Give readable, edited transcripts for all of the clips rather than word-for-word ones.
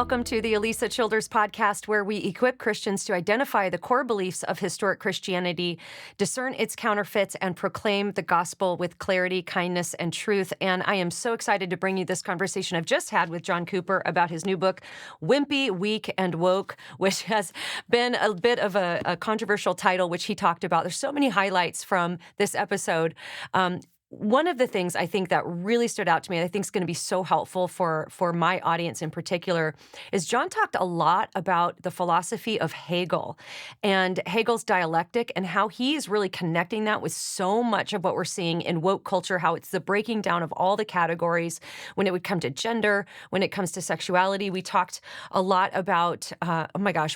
Welcome to the Alisa Childers podcast, where we equip Christians to identify the core beliefs of historic Christianity, discern its counterfeits, and proclaim the gospel with clarity, kindness, and truth. And I am so excited to bring you this conversation I've just had with John Cooper about his new book, Wimpy, Weak, and Woke, which has been a bit of a controversial title, which he talked about. There's so many highlights from this episode. One of the things I think that really stood out to me, and I think is going to be so helpful for my audience in particular, is John talked a lot about the philosophy of Hegel and Hegel's dialectic and how he is really connecting that with so much of what we're seeing in woke culture, how it's the breaking down of all the categories when it would come to gender, when it comes to sexuality. We talked a lot about,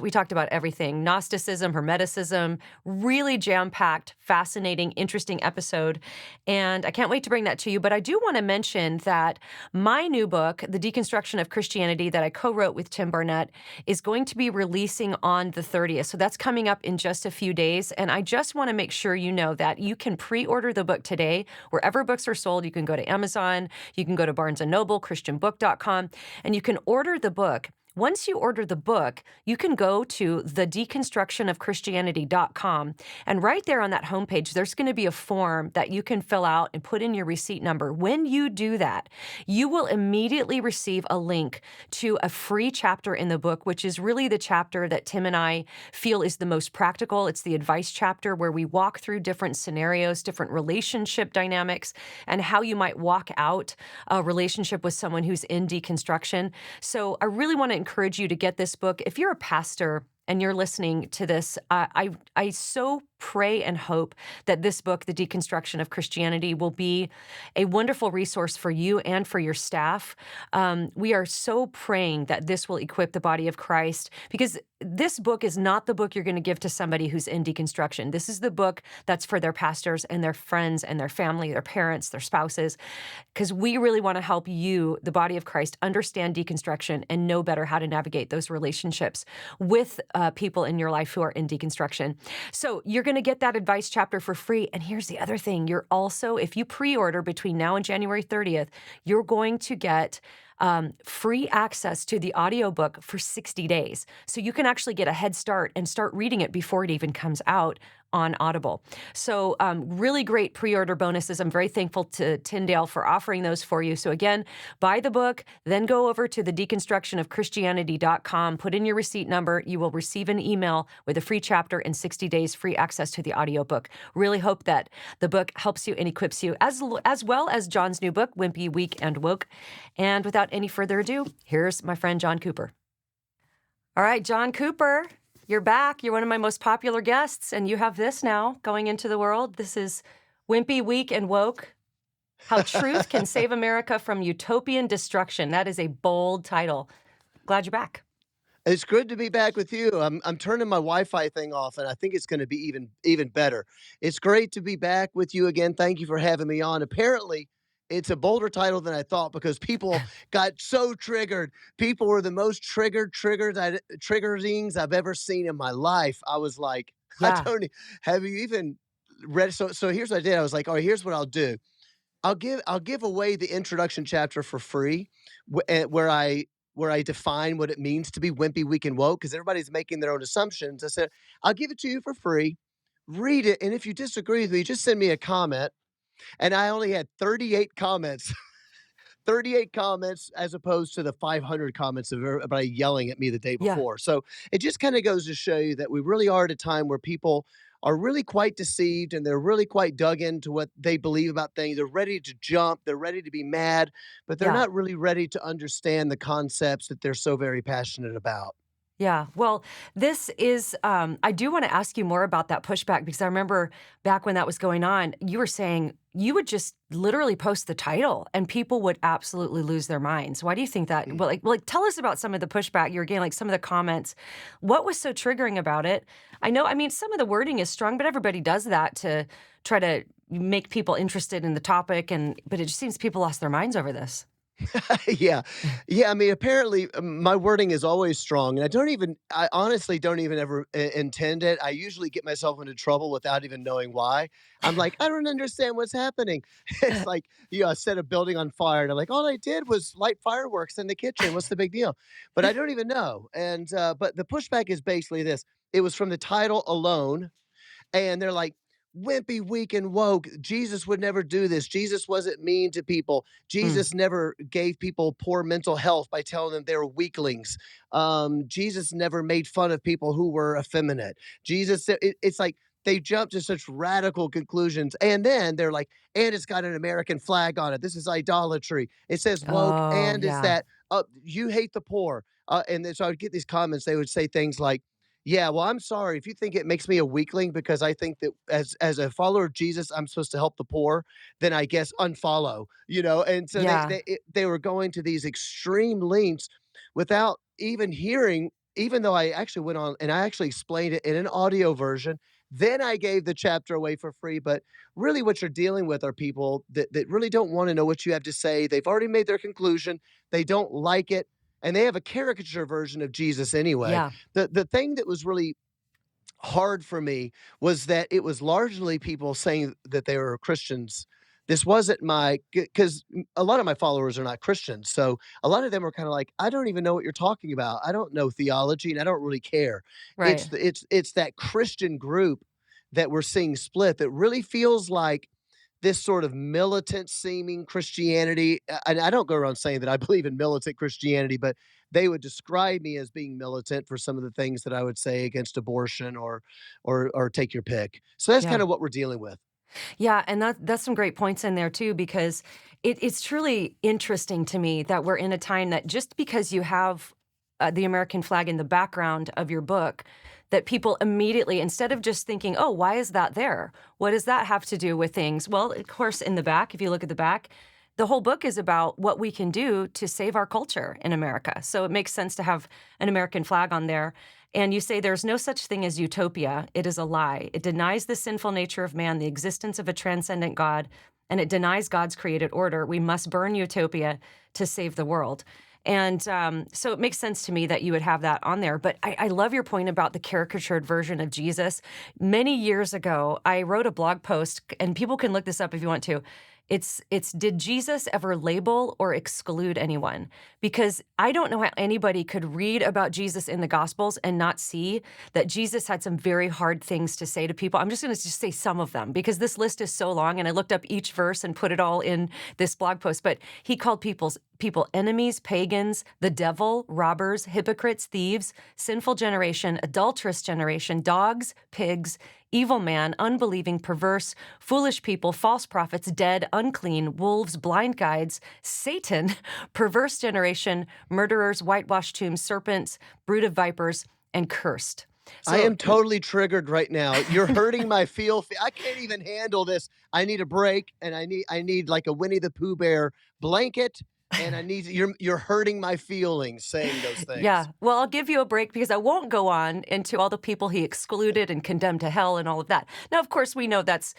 we talked about everything, Gnosticism, Hermeticism, really jam-packed, fascinating, interesting episode. And I can't wait to bring that to you. But I do want to mention that my new book, The Deconstruction of Christianity, that I co-wrote with Tim Barnett, is going to be releasing on the 30th. So that's coming up in just a few days. And I just want to make sure you know that you can pre-order the book today. Wherever books are sold, you can go to Amazon, you can go to Barnes & Noble, christianbook.com, and you can order the book. Once you order the book, you can go to thedeconstructionofchristianity.com, and right there on that homepage, there's going to be a form that you can fill out and put in your receipt number. When you do that, you will immediately receive a link to a free chapter in the book, which is really the chapter that Tim and I feel is the most practical. It's the advice chapter where we walk through different scenarios, different relationship dynamics, and how you might walk out a relationship with someone who's in deconstruction. So I really want to encourage you to get this book. If you're a pastor and you're listening to this, I so pray and hope that this book, The Deconstruction of Christianity, will be a wonderful resource for you and for your staff. We are so praying that this will equip the body of Christ, because this book is not the book you're going to give to somebody who's in deconstruction. This is the book that's for their pastors and their friends and their family, their parents, their spouses, because we really want to help you, the body of Christ, understand deconstruction and know better how to navigate those relationships with people in your life who are in deconstruction. So you're going to get that advice chapter for free. And here's the other thing. You're also, if you pre-order between now and January 30th, you're going to get free access to the audiobook for 60 days. So you can actually get a head start and start reading it before it even comes out on Audible. So really great pre-order bonuses. I'm very thankful to Tyndale for offering those for you. So again, buy the book, then go over to thedeconstructionofchristianity.com, put in your receipt number. You will receive an email with a free chapter and 60 days free access to the audiobook. Really hope that the book helps you and equips you, as well as John's new book, Wimpy, Weak, and Woke. And without any further ado, here's my friend John Cooper. All right, John Cooper, you're back. You're one of my most popular guests, and you have this now going into the world. This is Wimpy, Weak, and Woke, How Truth Can Save America from Utopian Destruction. That is a bold title. Glad you're back. It's good to be back with you. I'm turning my Wi-Fi thing off, and I think it's going to be even better. It's great to be back with you again. Thank you for having me on. Apparently, it's a bolder title than I thought, because people got so triggered. People were the most triggerings I've ever seen in my life. I was like, Yeah. have you even read? So here's what I did. I was like, all right, here's what I'll do. I'll give away the introduction chapter for free, where I define what it means to be wimpy, weak, and woke, because everybody's making their own assumptions. I said, I'll give it to you for free. Read it, and if you disagree with me, just send me a comment. And I only had 38 comments. 38 comments as opposed to the 500 comments of everybody yelling at me the day Yeah. before. So it just kind of goes to show you that we really are at a time where people are really quite deceived, and they're really quite dug into what they believe about things. They're ready to jump, they're ready to be mad, but they're Yeah. not really ready to understand the concepts that they're so very passionate about. Yeah. Well, this is, I do want to ask you more about that pushback, because I remember back when that was going on, you were saying you would just literally post the title and people would absolutely lose their minds. Why do you think that? Well, tell us about some of the pushback you were getting, like some of the comments. What was so triggering about it? I know, some of the wording is strong, but everybody does that to try to make people interested in the topic. But it just seems people lost their minds over this. Yeah. Yeah, I mean, apparently, my wording is always strong, and I honestly don't even ever intend it. I usually get myself into trouble without even knowing why. I'm like, "I don't understand what's happening." It's like, I set a building on fire, and I'm like, "All I did was light fireworks in the kitchen. What's the big deal?" But I don't even know, but the pushback is basically this: it was from the title alone, and they're like, wimpy, weak, and woke. Jesus would never do this. Jesus wasn't mean to people. Mm. Jesus never gave people poor mental health by telling them they were weaklings. Jesus never made fun of people who were effeminate. It's like they jump to such radical conclusions. And then they're like, and it's got an American flag on it. This is idolatry. It says woke, Oh, and is yeah. that you hate the poor. And then so I would get these comments. They would say things like, yeah, well, I'm sorry if you think it makes me a weakling because I think that as a follower of Jesus, I'm supposed to help the poor, then I guess unfollow, And so Yeah. they were going to these extreme lengths without even hearing, even though I actually went on and I actually explained it in an audio version. Then I gave the chapter away for free. But really, what you're dealing with are people that really don't want to know what you have to say. They've already made their conclusion. They don't like it. And they have a caricature version of Jesus anyway. Yeah. The thing that was really hard for me was that it was largely people saying that they were Christians. This wasn't my because a lot of my followers are not Christians. So a lot of them are kind of like, I don't even know what you're talking about. I don't know theology and I don't really care. Right. It's that Christian group that we're seeing split that really feels like this sort of militant seeming Christianity. And I don't go around saying that I believe in militant Christianity, but they would describe me as being militant for some of the things that I would say against abortion or take your pick. So that's Yeah. kind of what we're dealing with. Yeah, and that's some great points in there too, because it's truly interesting to me that we're in a time that just because you have the American flag in the background of your book, that people immediately, instead of just thinking, "Oh, why is that there? What does that have to do with things?" Well, of course, in the back, if you look at the back, the whole book is about what we can do to save our culture in America. So it makes sense to have an American flag on there. And you say there's no such thing as utopia. It is a lie. It denies the sinful nature of man, the existence of a transcendent God, and it denies God's created order. We must burn utopia to save the world. And so it makes sense to me that you would have that on there. But I love your point about the caricatured version of Jesus. Many years ago, I wrote a blog post, and people can look this up if you want to. It's did Jesus ever label or exclude anyone? Because I don't know how anybody could read about Jesus in the Gospels and not see that Jesus had some very hard things to say to people. I'm just going to just say some of them because this list is so long, and I looked up each verse and put it all in this blog post. But he called people enemies, pagans, the devil, robbers, hypocrites, thieves, sinful generation, adulterous generation, dogs, pigs, evil man, unbelieving, perverse, foolish people, false prophets, dead, unclean, wolves, blind guides, Satan, perverse generation, murderers, whitewashed tombs, serpents, brood of vipers, and cursed. I So am totally triggered right now. You're hurting my I can't even handle this. I need a break and I need like a Winnie the Pooh bear blanket and you're hurting my feelings saying those things. yeah, well, I'll give you a break because I won't go on into all the people he excluded and condemned to hell and all of that. Now, of course, we know that's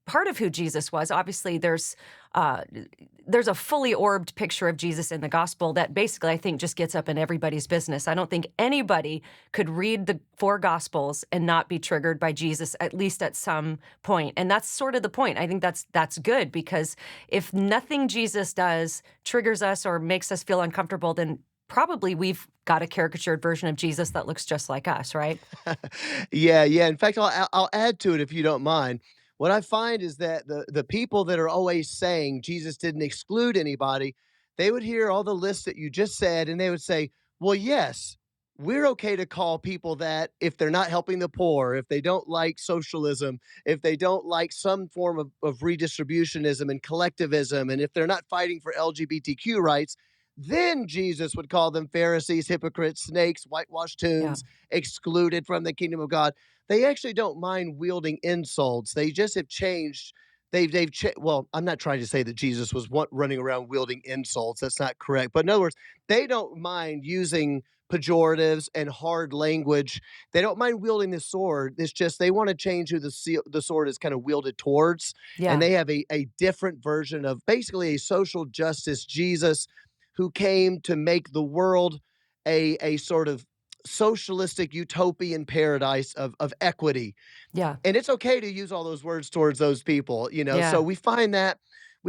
part of who Jesus was. Obviously, there's a fully orbed picture of Jesus in the gospel that basically I think just gets up in everybody's business. I don't think anybody could read the four gospels and not be triggered by Jesus at least at some point. And that's sort of the point. I think that's good because if nothing Jesus does triggers us or makes us feel uncomfortable, then probably we've got a caricatured version of Jesus that looks just like us, right? Yeah, yeah. In fact, I'll add to it if you don't mind. What I find is that the people that are always saying Jesus didn't exclude anybody, they would hear all the lists that you just said, and they would say, "Well, yes, we're okay to call people that if they're not helping the poor, if they don't like socialism, if they don't like some form of redistributionism and collectivism, and if they're not fighting for LGBTQ rights." Then Jesus would call them Pharisees, hypocrites, snakes, whitewashed Yeah. tombs, excluded from the kingdom of God. They actually don't mind wielding insults. They just have changed well, I'm not trying to say that Jesus was running around wielding insults. That's not correct. But in other words, they don't mind using pejoratives and hard language. They don't mind wielding the sword. It's just they want to change who the sword is kind of wielded towards. And Yeah, they have a different version of basically a social justice Jesus who came to make the world a sort of socialistic utopian paradise of equity. yeah, And it's okay to use all those words towards those people, you know? So yeah, we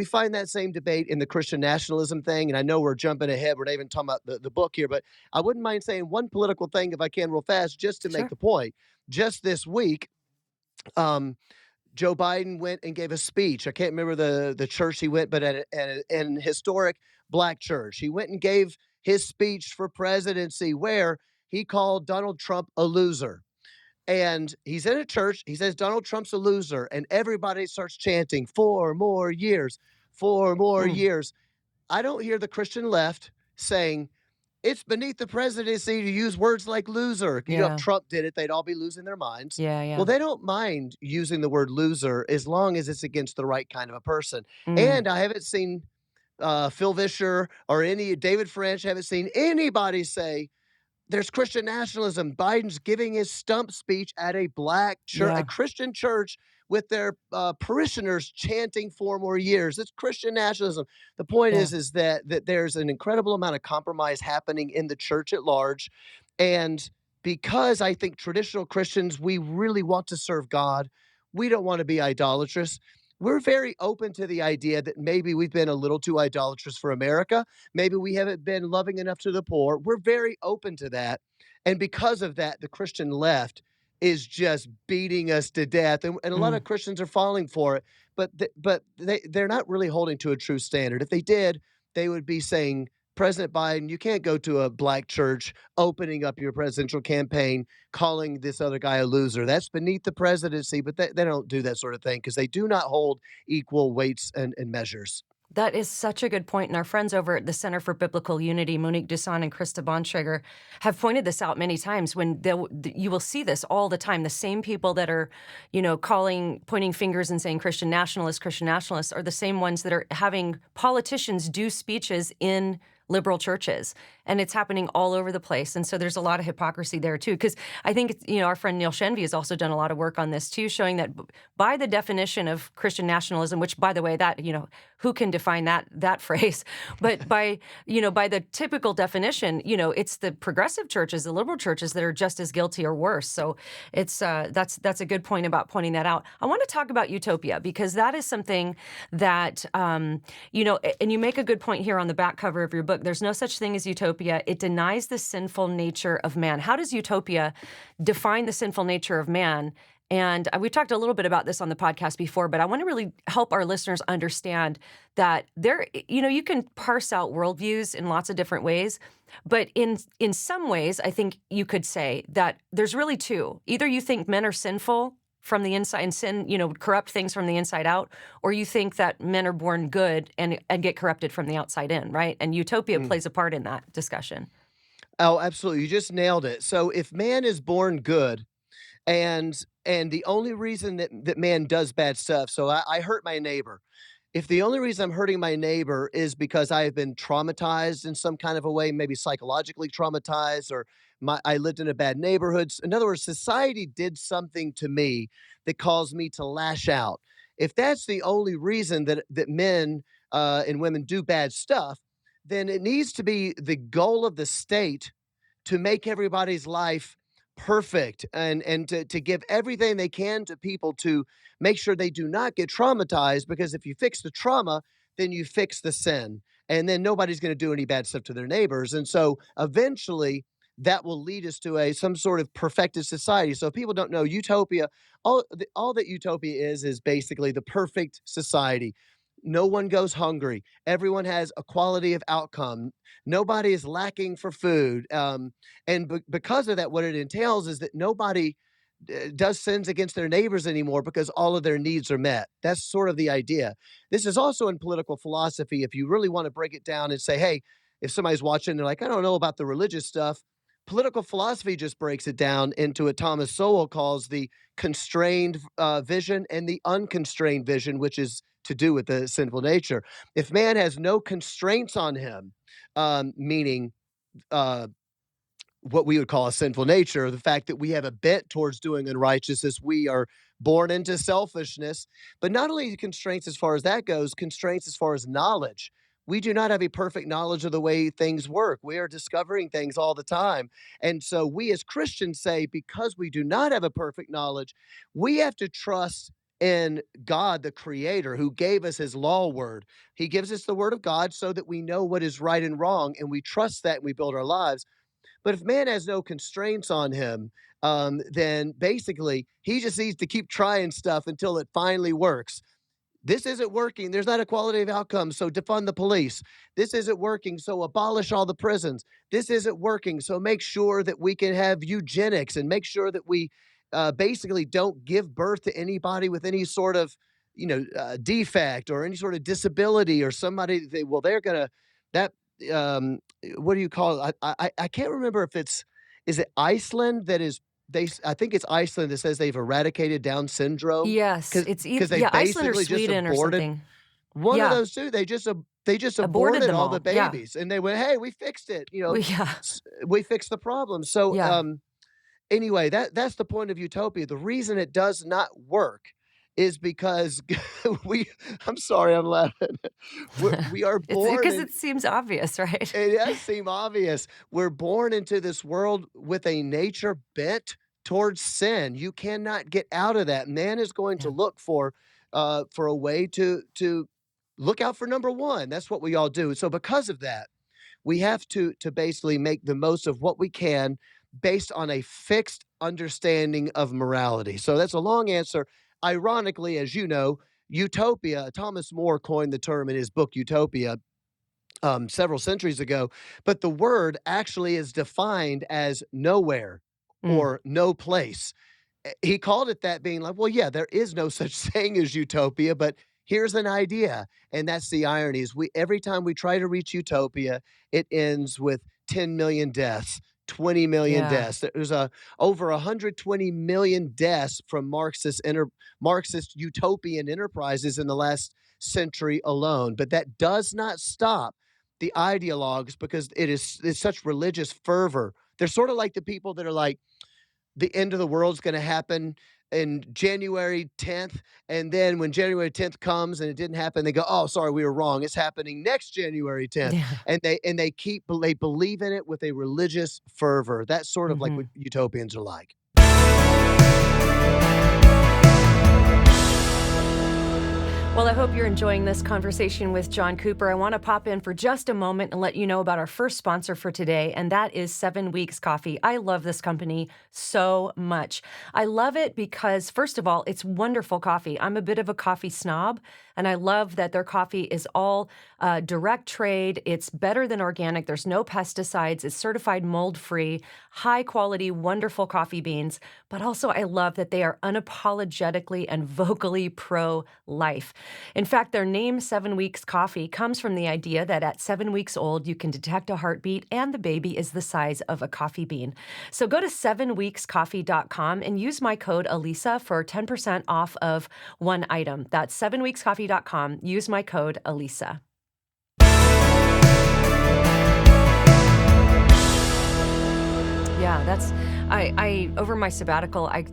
find that same debate in the Christian nationalism thing, and I know we're jumping ahead, we're not even talking about the book here, but I wouldn't mind saying one political thing if I can real fast just to make sure. the point. Just this week, um, Joe Biden went and gave a speech. I can't remember the church he went, but at an historic black church. He went and gave his speech for presidency where he called Donald Trump a loser. And he's in a church. He says Donald Trump's a loser, and everybody starts chanting 4 more years, 4 more years. I don't hear the Christian left saying it's beneath the presidency to use words like loser. You know, if Yeah, Trump did it, they'd all be losing their minds. yeah, Well, yeah. they don't mind using the word loser as long as it's against the right kind of a person. Mm, And I haven't seen Phil Vischer or any David French, haven't seen anybody say there's Christian nationalism. Biden's giving his stump speech at a black church, a yeah, Christian church, with their parishioners chanting 4 more years. It's Christian nationalism. The point yeah. is that there's an incredible amount of compromise happening in the church at large, and because I think traditional Christians, we really want to serve God. We don't want to be idolatrous. We're very open to the idea that maybe we've been a little too idolatrous for America. Maybe we haven't been loving enough to the poor. We're very open to that. And because of that, the Christian left is just beating us to death. And a lot Mm. of Christians are falling for it, but they're not really holding to a true standard. If they did, they would be saying, President Biden, you can't go to a black church opening up your presidential campaign calling this other guy a loser. That's beneath the presidency, but they don't do that sort of thing because they do not hold equal weights and measures. That is such a good point, and our friends over at the Center for Biblical Unity, Monique Duson and Krista Bontrager, have pointed this out many times when you will see this all the time. The same people that are, pointing fingers and saying Christian nationalists are the same ones that are having politicians do speeches in liberal churches, and it's happening all over the place. And so there's a lot of hypocrisy there too, because I think our friend Neil Shenvi has also done a lot of work on this too, showing that by the definition of Christian nationalism, which by the way, that who can define that phrase, but by the typical definition, it's the progressive churches, the liberal churches that are just as guilty or worse. So it's that's a good point about pointing that out. I want to talk about utopia because that is something that and you make a good point here on the back cover of your book. There's no such thing as utopia. It denies the sinful nature of man. How does utopia define the sinful nature of man? And we talked a little bit about this on the podcast before, but I want to really help our listeners understand that you can parse out worldviews in lots of different ways, but in some ways, I think you could say that there's really two. Either you think men are sinful from the inside and sin, corrupt things from the inside out, or you think that men are born good and get corrupted from the outside in, right? And utopia Mm. plays a part in that discussion. Oh, absolutely. You just nailed it. So if man is born good, and the only reason that man does bad stuff, so I hurt my neighbor. If the only reason I'm hurting my neighbor is because I have been traumatized in some kind of a way, maybe psychologically traumatized, or I lived in a bad neighborhood. In other words, society did something to me that caused me to lash out. If that's the only reason that men and women do bad stuff, then it needs to be the goal of the state to make everybody's life perfect and to give everything they can to people to make sure they do not get traumatized, because if you fix the trauma, then you fix the sin, and then nobody's going to do any bad stuff to their neighbors. And so eventually that will lead us to a some sort of perfected society. So if people don't know utopia, all that utopia is basically the perfect society. No one goes hungry. Everyone has a quality of outcome. Nobody is lacking for food. And because of that, what it entails is that nobody does sins against their neighbors anymore because all of their needs are met. That's sort of the idea. This is also in political philosophy. If you really want to break it down and say, hey, if somebody's watching, they're like, I don't know about the religious stuff. political philosophy just breaks it down into what Thomas Sowell calls the constrained vision and the unconstrained vision, which is to do with the sinful nature. If man has no constraints on him, meaning uh, what we would call a sinful nature, the fact that we have a bent towards doing unrighteousness, we are born into selfishness, but not only constraints as far as that goes, constraints as far as knowledge. We do not have a perfect knowledge of the way things work. We are discovering things all the time. And so we as Christians say, because we do not have a perfect knowledge, we have to trust in God, the creator, who gave us his law word. He gives us the word of God so that we know what is right and wrong, and we trust that and we build our lives. But if man has no constraints on him, then basically he just needs to keep trying stuff until it finally works. This isn't working. There's not equality of outcomes. So defund the police. This isn't working. So abolish all the prisons. This isn't working. So make sure that we can have eugenics and make sure that we basically don't give birth to anybody with any sort of, defect or any sort of disability or somebody. They're going to, that, um, what do you call it? I can't remember if is it Iceland that is, I think it's Iceland that says they've eradicated Down syndrome Yes, it's because they yeah, Iceland or basically just Sweden or aborted something. one of Yeah, those 2. They just aborted aborted them all the all. Yeah. babies, and they went, "Hey, we fixed it," Yeah. we fixed the problem. So, Yeah. anyway, that's the point of utopia. The reason it does not work is because we I'm sorry, I'm laughing. We are It's born because in it seems obvious, right? it does seem obvious. We're born into this world with a nature bent towards sin. You cannot get out of that. Man is going to Yeah. look for a way to look out for number one. That's what we all do. So because of that, we have to basically make the most of what we can based on a fixed understanding of morality. So that's a long answer. Ironically, as you know, utopia, Thomas More coined the term in his book Utopia several centuries ago, but the word actually is defined as nowhere Mm, or no place. He called it that, being like, well, yeah, there is no such thing as utopia, but here's an idea. And that's the irony is we every time we try to reach utopia, it ends with 10 million deaths. 20 million yeah. deaths. There's over 120 million deaths from Marxist utopian enterprises in the last century alone. But that does not stop the ideologues because it's such religious fervor. They're sort of like the people that are like, the end of the world's going to happen in January 10th. And then when January 10th comes and it didn't happen, they go, oh, sorry, we were wrong. It's happening next January 10th. Yeah. And they believe in it with a religious fervor. That's sort of like what Mhm. utopians are like. Well, I hope you're enjoying this conversation with John Cooper. I want to pop in for just a moment and let you know about our first sponsor for today, and that is 7 Weeks Coffee. I love this company so much. I love it because, first of all, it's wonderful coffee. I'm a bit of a coffee snob, and I love that their coffee is all direct trade. It's better than organic. There's no pesticides. It's certified mold-free, high-quality, wonderful coffee beans. But also, I love that they are unapologetically and vocally pro-life. In fact, their name, 7 Weeks Coffee, comes from the idea that at 7 weeks old, you can detect a heartbeat and the baby is the size of a coffee bean. So go to 7weekscoffee.com and use my code Alisa for 10% off of one item. That's 7weekscoffee.com. Use my code Alisa. Yeah, I over my sabbatical, I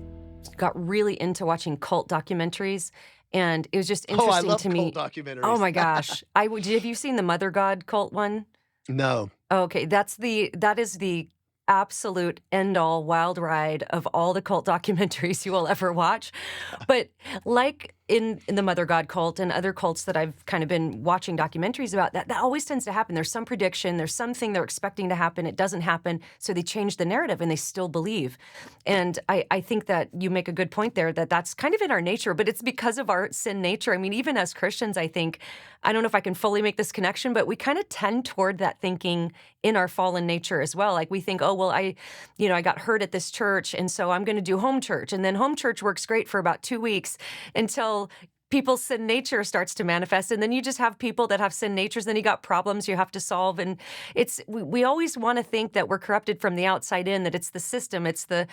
got really into watching cult documentaries, and it was just Oh, I interesting love to cult me. Oh documentaries. my gosh. Have you seen the Mother God cult one? No. Oh, okay, that is the absolute end all wild ride of all the cult documentaries you will ever watch. But like in the Mother God cult and other cults that I've kind of been watching documentaries about, that always tends to happen. There's some prediction, there's something they're expecting to happen, it doesn't happen, so they change the narrative and they still believe. And I think that you make a good point there that that's kind of in our nature, but it's because of our sin nature. I mean, even as Christians, I think, I don't know if I can fully make this connection, but we kind of tend toward that thinking in our fallen nature as well. Like we think, oh, well, I got hurt at this church, and so I'm going to do home church. And then home church works great for about 2 weeks until people's sin nature starts to manifest, and then you just have people that have sin natures, then you got problems you have to solve, and we always wanna think that we're corrupted from the outside in, that it's the system, it's the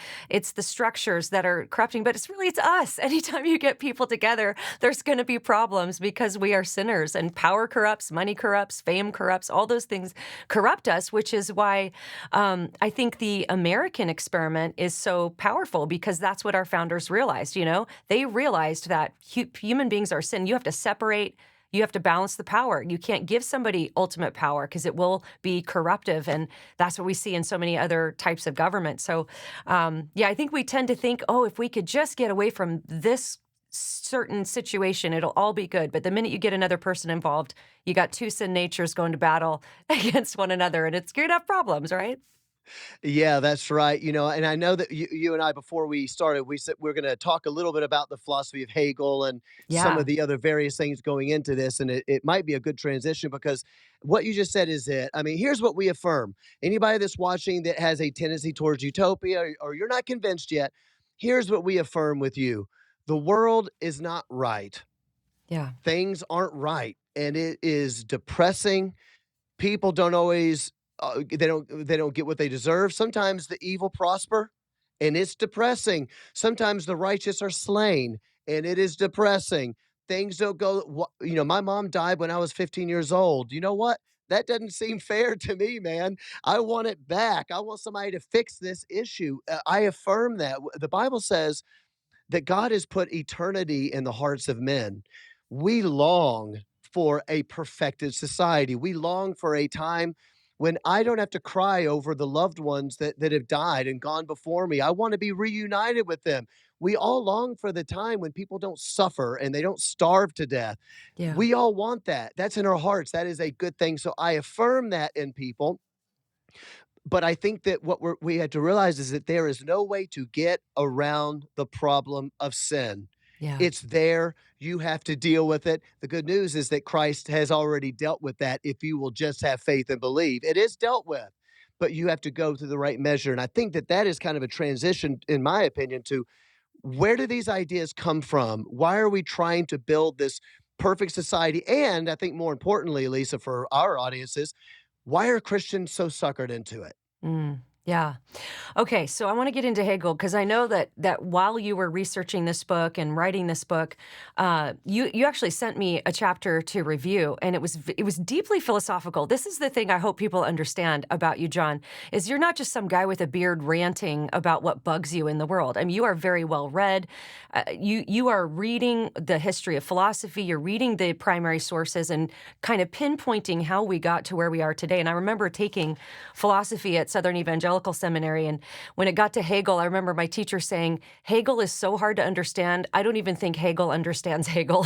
structures that are corrupting, but it's us. Anytime you get people together, there's gonna be problems because we are sinners, and power corrupts, money corrupts, fame corrupts, all those things corrupt us, which is why, I think the American experiment is so powerful because that's what our founders realized, you know? They realized that human beings are sin. You have to separate, you have to balance the power. You can't give somebody ultimate power because it will be corruptive. And that's what we see in so many other types of government. So, yeah, I think we tend to think, oh, if we could just get away from this certain situation, it'll all be good. But the minute you get another person involved, you got two sin natures going to battle against one another, and it's going to have problems, right? Yeah, that's right. And I know that you and I, before we started, we said we're going to talk a little bit about the philosophy of Hegel and some of Yeah, the other various things going into this. And it might be a good transition because what you just said is it. I mean, here's what we affirm. Anybody that's watching that has a tendency towards utopia, or you're not convinced yet, here's what we affirm with you: the world is not right. yeah, Things aren't right. And it is depressing. People don't always they don't get what they deserve. Sometimes the evil prosper, and it's depressing. Sometimes the righteous are slain, and it is depressing. Things don't go my mom died when I was 15 years old. You know what? That doesn't seem fair to me, man. I want it back. I want somebody to fix this issue. I affirm that. The Bible says that God has put eternity in the hearts of men. We long for a perfected society. We long for a time when I don't have to cry over the loved ones that have died and gone before me. I want to be reunited with them. We all long for the time when people don't suffer and they don't starve to death. yeah, We all want that. That's in our hearts. That is a good thing. So I affirm that in people, but I think that we had to realize is that there is no way to get around the problem of sin. yeah, It's there. You have to deal with it. The good news is that Christ has already dealt with that if you will just have faith and believe. It is dealt with, but you have to go through the right measure. And I think that that is kind of a transition, in my opinion, to where do these ideas come from? Why are we trying to build this perfect society? And I think more importantly, Lisa, for our audiences, why are Christians so suckered into it? yeah. Okay, so I want to get into Hegel because I know that while you were researching this book and writing this book, you actually sent me a chapter to review, and it was deeply philosophical. This is the thing I hope people understand about you, John, is you're not just some guy with a beard ranting about what bugs you in the world. I mean, you are very well read. You are reading the history of philosophy. You're reading the primary sources and kind of pinpointing how we got to where we are today. And I remember taking philosophy at Southern Evangelical Seminary, and when it got to Hegel, I remember my teacher saying, Hegel is so hard to understand. I don't even think Hegel understands Hegel.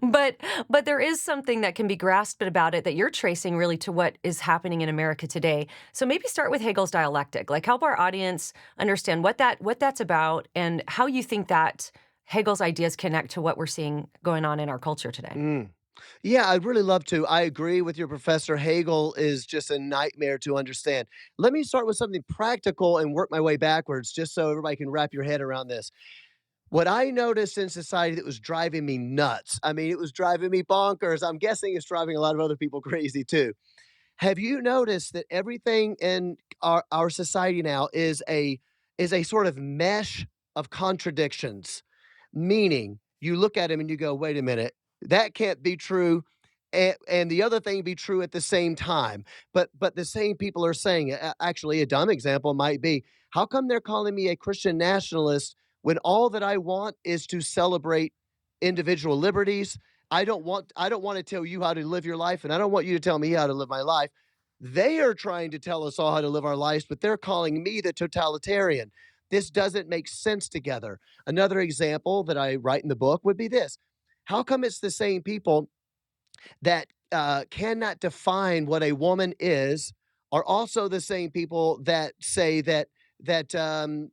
but but there is something that can be grasped about it that you're tracing really to what is happening in America today. So maybe start with Hegel's dialectic. Like help our audience understand what that's about and how you think that Hegel's ideas connect to what we're seeing going on in our culture today. Mm. Yeah, I'd really love to. I agree with your professor. Hegel is just a nightmare to understand. Let me start with something practical and work my way backwards just so everybody can wrap your head around this. What I noticed in society that was driving me nuts, I mean, it was driving me bonkers. I'm guessing it's driving a lot of other people crazy too. Have you noticed that everything in our society now is a sort of mesh of contradictions? Meaning, you look at him and you go, "Wait a minute, that can't be true," and the other thing be true at the same time. But the same people are saying it. Actually, a dumb example might be, how come they're calling me a Christian nationalist when all that I want is to celebrate individual liberties? I don't wanna tell you how to live your life, and I don't want you to tell me how to live my life. They are trying to tell us all how to live our lives, but they're calling me the totalitarian. This doesn't make sense together. Another example that I write in the book would be this: how come it's the same people that cannot define what a woman is are also the same people that say that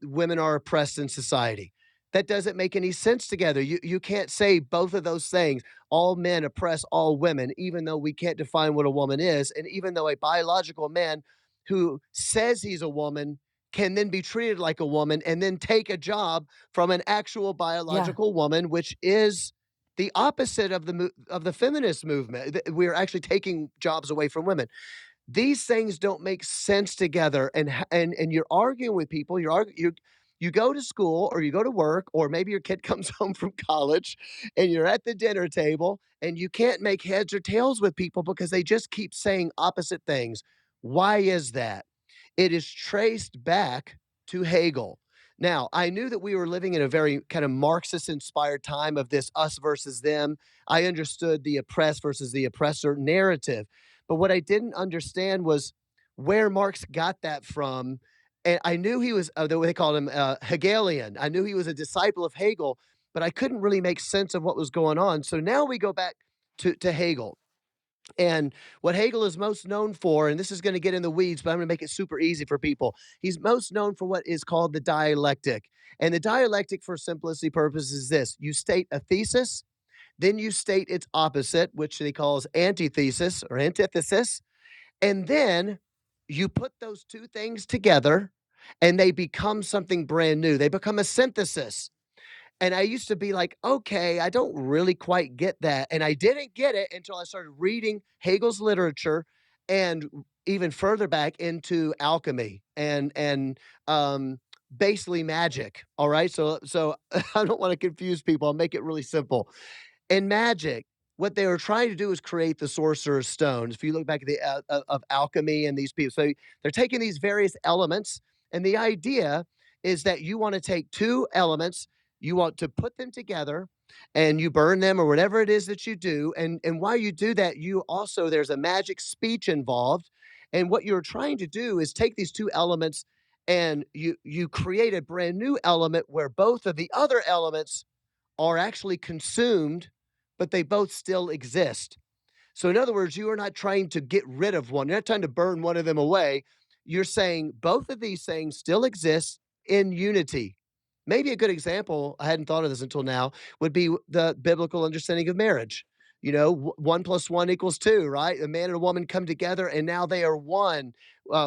women are oppressed in society? That doesn't make any sense together. You can't say both of those things. All men oppress all women, even though we can't define what a woman is, and even though a biological man who says he's a woman can then be treated like a woman and then take a job from an actual Yeah. biological woman, which is the opposite of of the feminist movement. We're actually taking jobs away from women. These things don't make sense together, and you're arguing with people. You go to school or you go to work, or maybe your kid comes home from college, and you're at the dinner table, and you can't make heads or tails with people because they just keep saying opposite things. Why is that? It is traced back to Hegel. Now, I knew that we were living in a very kind of Marxist inspired time of this us versus them. I understood the oppressed versus the oppressor narrative. But what I didn't understand was where Marx got that from. And I knew he was, they called him Hegelian. I knew he was a disciple of Hegel, but I couldn't really make sense of what was going on. So now we go back to Hegel. And what Hegel is most known for, and this is going to get in the weeds, but I'm going to make it super easy for people. He's most known for what is called the dialectic. And the dialectic, for simplicity purposes, is this: you state a thesis, then you state its opposite, which he calls antithesis or antithesis, and then you put those two things together and they become something brand new. They become a synthesis. And I used to be like, okay, I don't really quite get that. And I didn't get it until I started reading Hegel's literature and even further back into alchemy and basically magic. All right. So I don't want to confuse people. I'll make it really simple. In magic, what they were trying to do is create the sorcerer's stone. If you look back at the of alchemy and these people, so they're taking these various elements, and the idea is that you want to take two elements, you want to put them together, and you burn them or whatever it is that you do. And while you do that, you also there's a magic speech involved. And what you're trying to do is take these two elements and you create a brand new element where both of the other elements are actually consumed, but they both still exist. So, in other words, you are not trying to get rid of one. You're not trying to burn one of them away. You're saying both of these things still exist in unity. Maybe a good example, I hadn't thought of this until now, would be the biblical understanding of marriage. You know, one plus one equals two, right? A man and a woman come together and now they are one.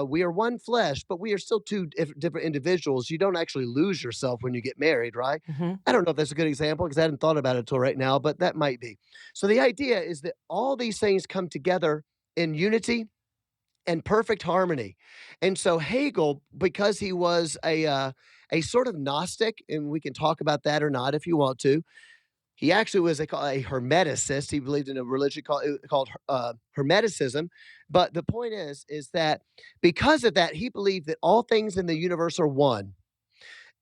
We are one flesh, but we are still two different individuals. You don't actually lose yourself when you get married, right? Mhm. I don't know if that's a good example because I hadn't thought about it until right now, but that might be. So the idea is that all these things come together in unity and perfect harmony. And so Hegel, because he was a sort of Gnostic, and we can talk about that or not if you want to. He actually was a Hermeticist. He believed in a religion called Hermeticism. But the point is that because of that, he believed that all things in the universe are one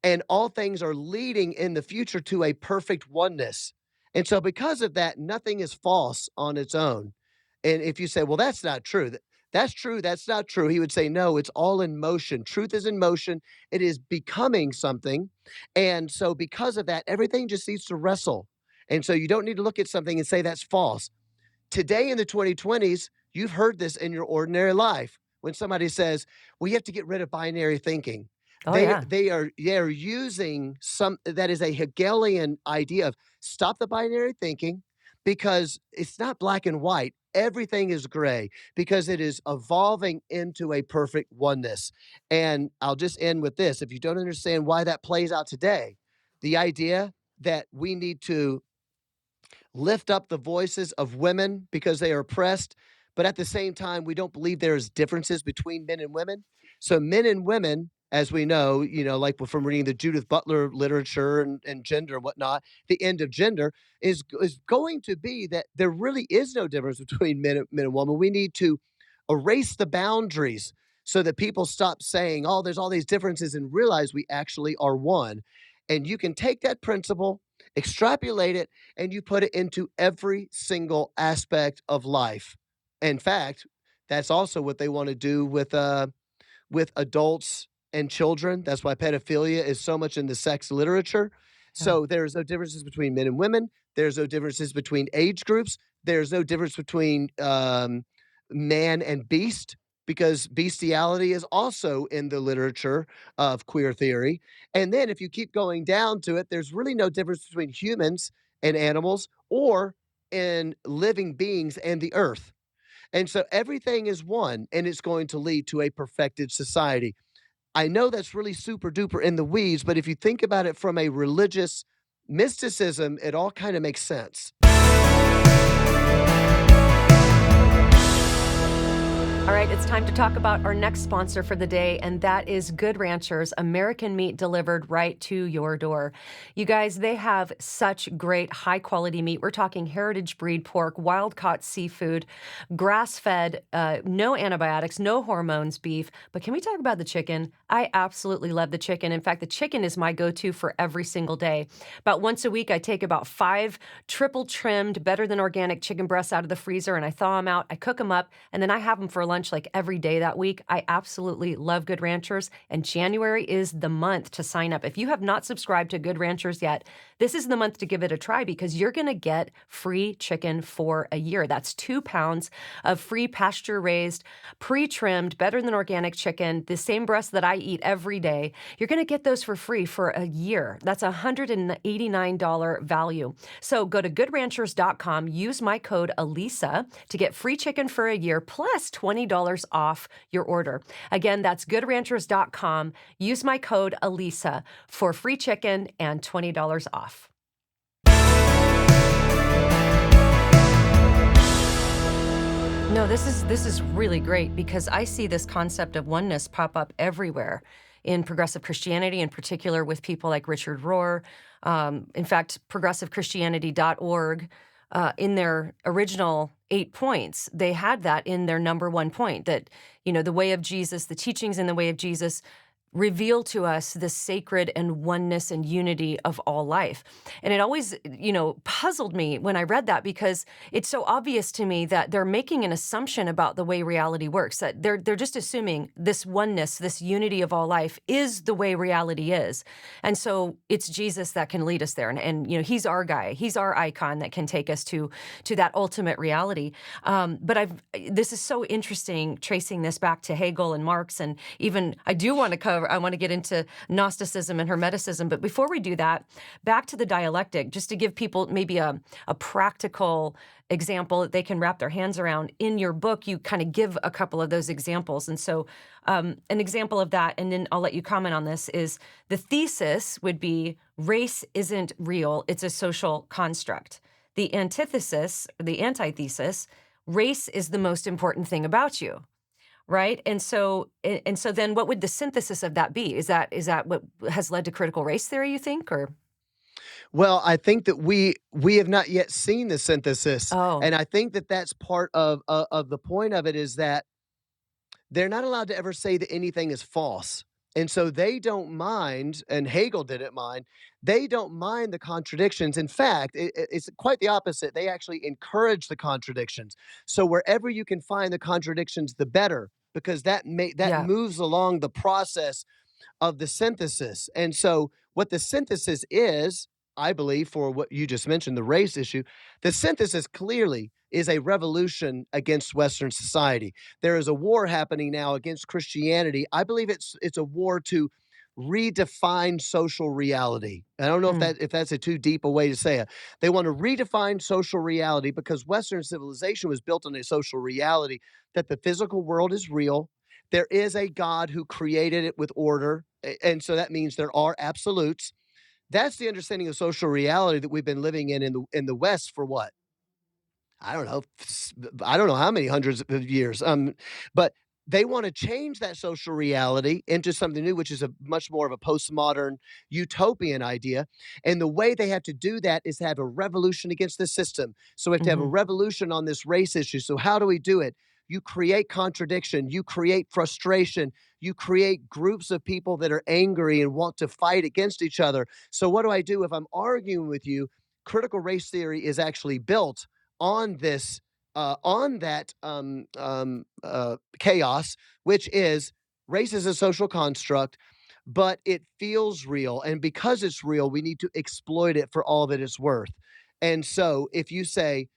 and all things are leading in the future to a perfect oneness. And so, because of that, nothing is false on its own. And if you say, well, that's not true, that's true, that's not true, he would say, no, it's all in motion. Truth is in motion, it is becoming something. And so, because of that, everything just needs to wrestle. And so, you don't need to look at something and say that's false. Today in the 2020s, you've heard this in your ordinary life when somebody says, "We have to get rid of binary thinking." Oh, yeah. They're using some that is a Hegelian idea of stop the binary thinking because it's not black and white. Everything is gray because it is evolving into a perfect oneness. And I'll just end with this. If you don't understand why that plays out today, the idea that we need to lift up the voices of women because they are oppressed, but at the same time, we don't believe there's differences between men and women. So men and women, as we know, like from reading the Judith Butler literature and gender and whatnot, the end of gender is going to be that there really is no difference between men and women. We need to erase the boundaries so that people stop saying, oh, there's all these differences and realize we actually are one. And you can take that principle, extrapolate it, and you put it into every single aspect of life. In fact, that's also what they want to do with adults and children. That's why pedophilia is so much in the sex literature. Yeah. So there's no differences between men and women. There's no differences between age groups. There's no difference between man and beast because bestiality is also in the literature of queer theory. And then if you keep going down to it, there's really no difference between humans and animals or in living beings and the earth. And so everything is one, and it's going to lead to a perfected society. I know that's really super duper in the weeds, but if you think about it from a religious mysticism, it all kind of makes sense. All right, it's time to talk about our next sponsor for the day, and that is Good Ranchers, American meat delivered right to your door. You guys, they have such great high quality meat. We're talking heritage breed pork, wild caught seafood, grass fed, no antibiotics, no hormones beef. But can we talk about the chicken? I absolutely love the chicken. In fact, the chicken is my go to for every single day. About once a week, I take about 5 triple trimmed, better than organic chicken breasts out of the freezer and I thaw them out. I cook them up, and then I have them for lunch like every day that week. I absolutely love Good Ranchers, and January is the month to sign up. If you have not subscribed to Good Ranchers yet, this is the month to give it a try because you're going to get free chicken for a year. That's 2 pounds of free pasture raised, pre trimmed, better than organic chicken, the same breast that I eat every day. You're going to get those for free for a year. That's a $189 value. So go to goodranchers.com, use my code Alisa to get free chicken for a year plus $20 off your order. Again, that's goodranchers.com. Use my code Alisa for free chicken and $20 off. No, this is really great because I see this concept of oneness pop up everywhere in progressive Christianity, in particular with people like Richard Rohr. In fact, progressivechristianity.org, in their original 8 points, they had that in their number one point that, the way of Jesus, the teachings in the way of Jesus reveal to us the sacred and oneness and unity of all life. And it always, puzzled me when I read that because it's so obvious to me that they're making an assumption about the way reality works, that they're just assuming this oneness, this unity of all life is the way reality is. And so it's Jesus that can lead us there. And he's our guy. He's our icon that can take us to that ultimate reality. But this is so interesting tracing this back to Hegel and Marx, and even I want to get into Gnosticism and Hermeticism. But before we do that, back to the dialectic, just to give people maybe a practical example that they can wrap their hands around. In your book, you kind of give a couple of those examples. And so an example of that, and then I'll let you comment on this, is the thesis would be race isn't real, it's a social construct. The antithesis, the antithesis, race is the most important thing about you. Right? And so then what would the synthesis of that be? Is that what has led to critical race theory, you think, or? Well, I think that we have not yet seen the synthesis, Oh, and I think that that's part of the point of it is that they're not allowed to ever say that anything is false. And so they don't mind, and Hegel didn't mind, they don't mind the contradictions. In fact, it's quite the opposite. They actually encourage the contradictions. So wherever you can find the contradictions, the better, because that yeah. moves along the process of the synthesis. And so, what the synthesis is, I believe, for what you just mentioned, the race issue, the synthesis clearly is a revolution against Western society. There is a war happening now against Christianity. I believe it's a war to redefine social reality. I don't know if Mm, that's a too deep a way to say it. They want to redefine social reality because Western civilization was built on a social reality that the physical world is real, there is a God who created it with order. And so that means there are absolutes. That's the understanding of social reality that we've been living in the West for what? I don't know. I don't know how many hundreds of years. But they want to change that social reality into something new, which is a much more of a postmodern utopian idea. And the way they have to do that is to have a revolution against the system. So we have to have a mhm. revolution on this race issue. So how do we do it? You create contradiction, you create frustration, you create groups of people that are angry and want to fight against each other. So what do I do if I'm arguing with you? Critical race theory is actually built on this on that chaos, which is race is a social construct, but it feels real, and because it's real, we need to exploit it for all that it's worth. And so, if you say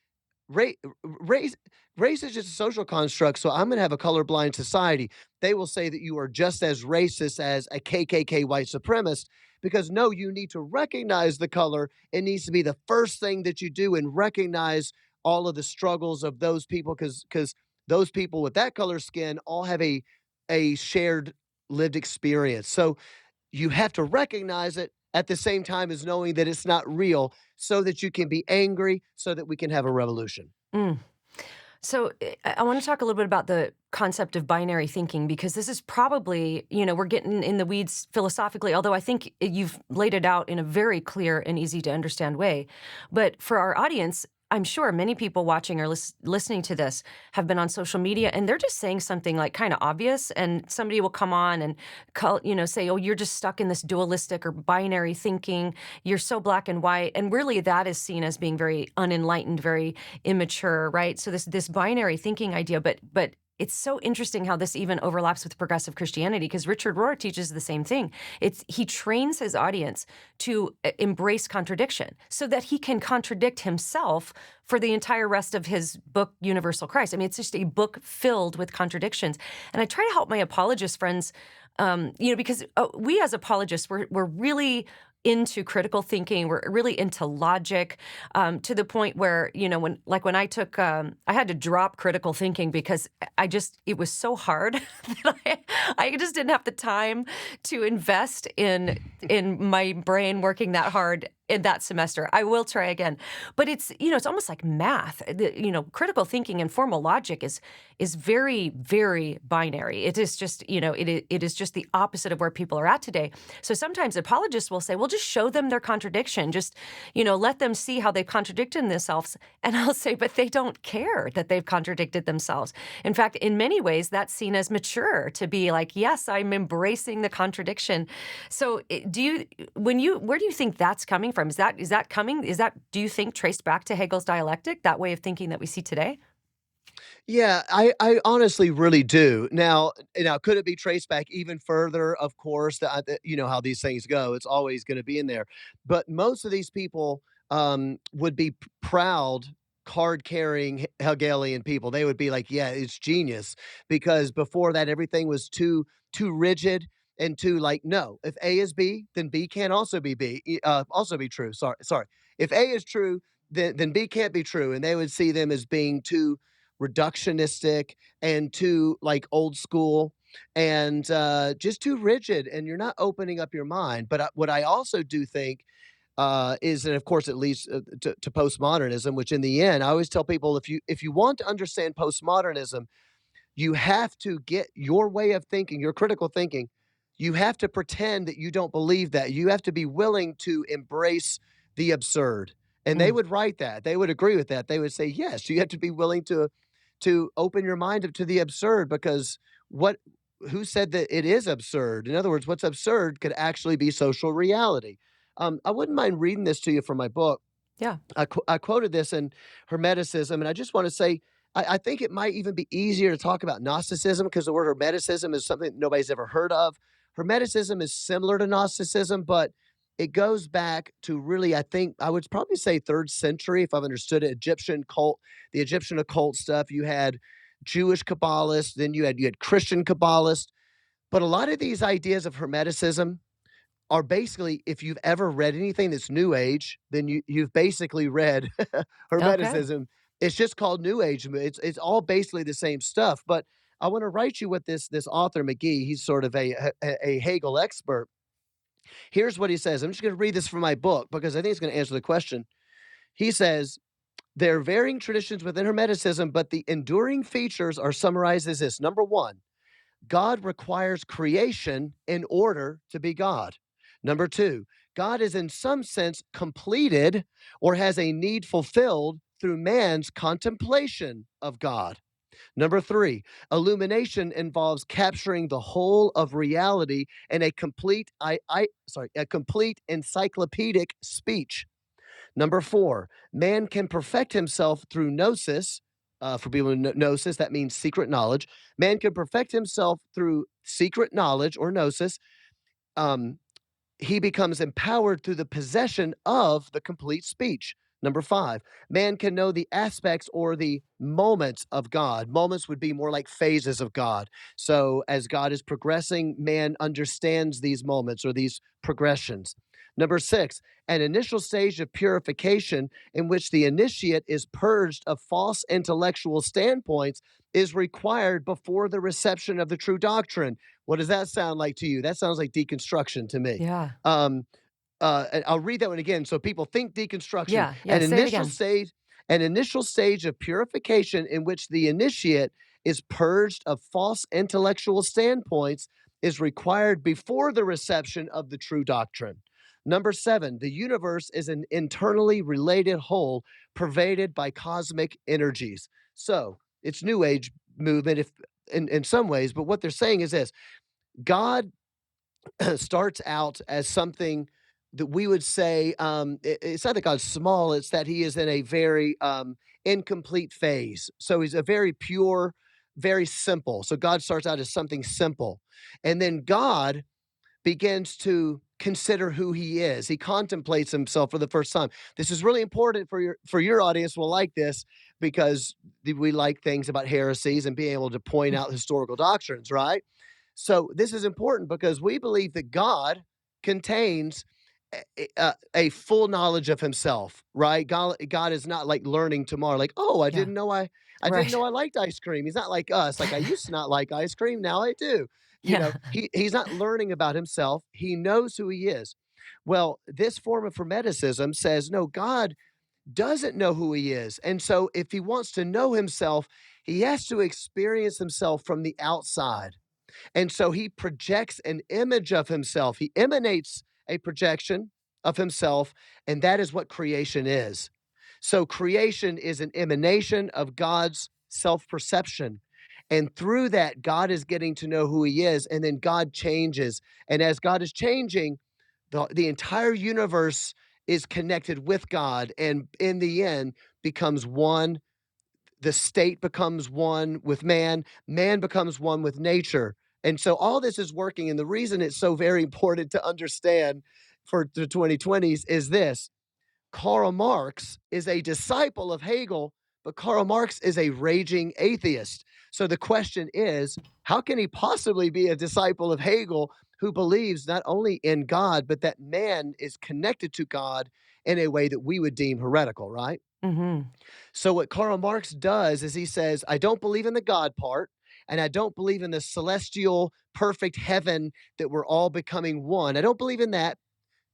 Ra race race is just a social construct, so I'm gonna have a colorblind society. They will say that you are just as racist as a KKK white supremacist because, no, you need to recognize the color. It needs to be the first thing that you do and recognize all of the struggles of those people because those people with that color skin all have a shared lived experience. So you have to recognize it at the same time as knowing that it's not real so that you can be angry so that we can have a revolution. Mm. So I want to talk a little bit about the concept of binary thinking because this is probably, we're getting in the weeds philosophically, although I think you've laid it out in a very clear and easy to understand way. But for our audience, I'm sure many people watching or listening to this have been on social media and they're just saying something like kind of obvious, and somebody will come on and say, "Oh, you're just stuck in this dualistic or binary thinking. You're so black and white," and really that is seen as being very unenlightened, very immature, right? So this binary thinking idea, but it's so interesting how this even overlaps with progressive Christianity because Richard Rohr teaches the same thing. He trains his audience to embrace contradiction so that he can contradict himself for the entire rest of his book, Universal Christ. I mean, it's just a book filled with contradictions. And I try to help my apologist friends, because we as apologists, we're really into critical thinking. We're really into logic, to the point where, when I took, I had to drop critical thinking because it was so hard that I just didn't have the time to invest in my brain working that hard in that semester. I will try again. But it's almost like math. Critical thinking and formal logic is very, very binary. It is just, it is just the opposite of where people are at today. So sometimes apologists will say, well, just show them their contradiction. Just, let them see how they've contradicted themselves. And I'll say, but they don't care that they've contradicted themselves. In fact, in many ways, that's seen as mature to be like, yes, I'm embracing the contradiction. So where do you think that's coming from? Is that coming? Do you think traced back to Hegel's dialectic, that way of thinking that we see today? Yeah, I honestly really do. Now, could it be traced back even further? Of course, you know how these things go. It's always going to be in there. But most of these people would be proud card carrying Hegelian people. They would be like, "Yeah, it's genius," because before that, everything was too rigid and too like, no. If A is B, then B can't also be also be true. Sorry. If A is true, then B can't be true, and they would see them as being too reductionistic and too like old school and just too rigid, and you're not opening up your mind. But what I also do think is, and of course it leads to postmodernism, which in the end I always tell people, if you want to understand postmodernism, you have to get your way of thinking, your critical thinking. You have to pretend that you don't believe that. You have to be willing to embrace the absurd. And they Mm, would write that. They would agree with that. They would say, yes, you have to be willing to open your mind up to the absurd, because what who said that it is absurd? In other words, what's absurd could actually be social reality. I wouldn't mind reading this to you from my book. yeah. I quoted this in Hermeticism, and I just want to say I think it might even be easier to talk about Gnosticism because the word Hermeticism is something nobody's ever heard of. Hermeticism is similar to Gnosticism, but it goes back to really, I think, I would probably say third century, if I've understood it. Egyptian cult, the Egyptian occult stuff. You had Jewish Kabbalists, then you had Christian Kabbalists, but a lot of these ideas of Hermeticism are basically, if you've ever read anything that's New Age, then you've basically read Okay. Hermeticism. It's just called New Age. It's all basically the same stuff. But I want to write you what this author McGee. He's sort of a Hegel expert. Here's what he says. I'm just going to read this from my book because I think it's going to answer the question. He says there are varying traditions within Hermeticism, but the enduring features are summarized as this: number one, God requires creation in order to be God. Number two, God is in some sense completed or has a need fulfilled through man's contemplation of God. Number three, illumination involves capturing the whole of reality in a complete encyclopedic speech. Number four, man can perfect himself through gnosis. For people who know gnosis, that means secret knowledge. Man can perfect himself through secret knowledge or gnosis. Um, he becomes empowered through the possession of the complete speech. Number five, man can know the aspects or the moments of God. Moments would be more like phases of God. So, as God is progressing, man understands these moments or these progressions. Number six, an initial stage of purification in which the initiate is purged of false intellectual standpoints is required before the reception of the true doctrine. What does that sound like to you? That sounds like deconstruction to me. Yeah. Um, and I'll read that one again. So people think deconstruction, Yeah, yeah, an say it initial again. stage, an initial stage of purification in which the initiate is purged of false intellectual standpoints is required before the reception of the true doctrine. Number seven, the universe is an internally related whole pervaded by cosmic energies. So it's New Age movement, if in some ways, but what they're saying is this: God starts out as something that we would say, it's not that God's small, it's that he is in a very incomplete phase. So he's a very pure, very simple. So God starts out as something simple. And then God begins to consider who he is. He contemplates himself for the first time. This is really important for your audience will like this because we like things about heresies and being able to point out historical doctrines, right? So this is important because we believe that God contains a full knowledge of himself, right? God is not like learning tomorrow, like, oh, Yeah, I didn't right. know I liked ice cream. He's not like us, like I used to not like ice cream, now I do. You Yeah. know, he's not learning about himself. He knows who he is. Well, this form of Hermeticism says, no, God doesn't know who he is. And so if he wants to know himself, he has to experience himself from the outside. And so he projects an image of himself. He emanates a projection of himself, and that is what creation is. So creation is an emanation of God's self perception. And through that, God is getting to know who he is, and then God changes. And as God is changing, the entire universe is connected with God, and in the end, becomes one. The state becomes one with man, man becomes one with nature. And so all this is working. And the reason it's so very important to understand for the 2020s is this: Karl Marx is a disciple of Hegel, but Karl Marx is a raging atheist. So the question is, how can he possibly be a disciple of Hegel who believes not only in God, but that man is connected to God in a way that we would deem heretical, right? Mhm. So what Karl Marx does is he says, I don't believe in the God part, and I don't believe in the celestial perfect heaven that we're all becoming one. I don't believe in that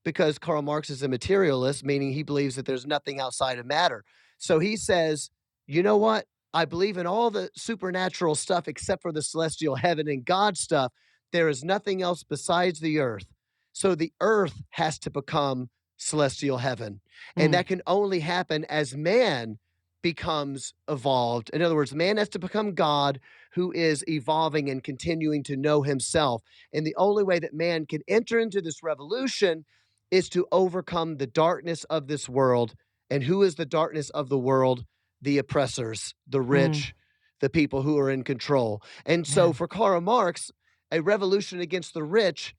because Karl Marx is a materialist, meaning he believes that there's nothing outside of matter. So he says, you know what? I believe in all the supernatural stuff except for the celestial heaven and God stuff. There is nothing else besides the earth. So the earth has to become celestial heaven. And Mm, that can only happen as man becomes evolved. In other words, man has to become God who is evolving and continuing to know himself. And the only way that man can enter into this revolution is to overcome the darkness of this world. And who is the darkness of the world? The oppressors, the mm, rich, the people who are in control. And so man. for Karl Marx, a revolution against the rich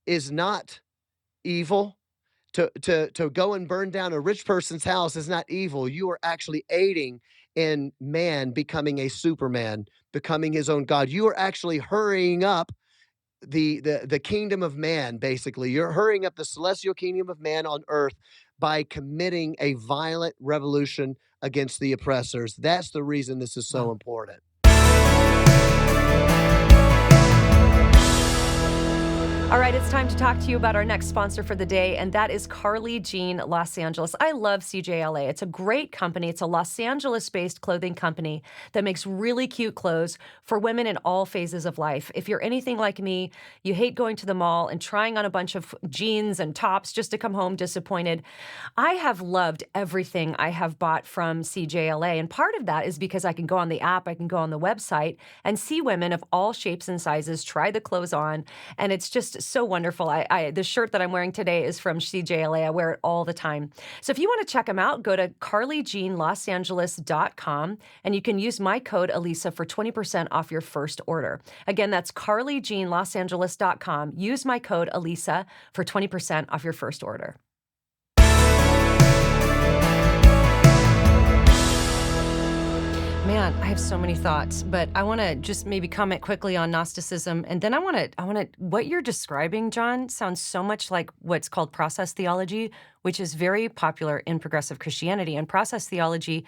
is not evil. To go and burn down a rich person's house is not evil. You are actually aiding in man becoming a superman, becoming his own God. You are actually hurrying up the kingdom of man. Basically, you're hurrying up the celestial kingdom of man on earth by committing a violent revolution against the oppressors. That's the reason this is so Wow. important. All right, it's time to talk to you about our next sponsor for the day, and that is Carly Jean Los Angeles. I love CJLA. It's a great company. It's a Los Angeles-based clothing company that makes really cute clothes for women in all phases of life. If you're anything like me, you hate going to the mall and trying on a bunch of jeans and tops just to come home disappointed. I have loved everything I have bought from CJLA, and part of that is because I can go on the app, I can go on the website, and see women of all shapes and sizes try the clothes on, and it's just so wonderful. The shirt that I'm wearing today is from CJLA. I wear it all the time. So if you want to check them out, go to carlyjeanlosangeles.com, and you can use my code Alisa for 20% off your first order. Again, that's carlyjeanlosangeles.com. Use my code Alisa for 20% off your first order. Man, I have so many thoughts, but I want to just maybe comment quickly on Gnosticism, and then what you're describing, John, sounds so much like what's called process theology, which is very popular in progressive Christianity. And process theology,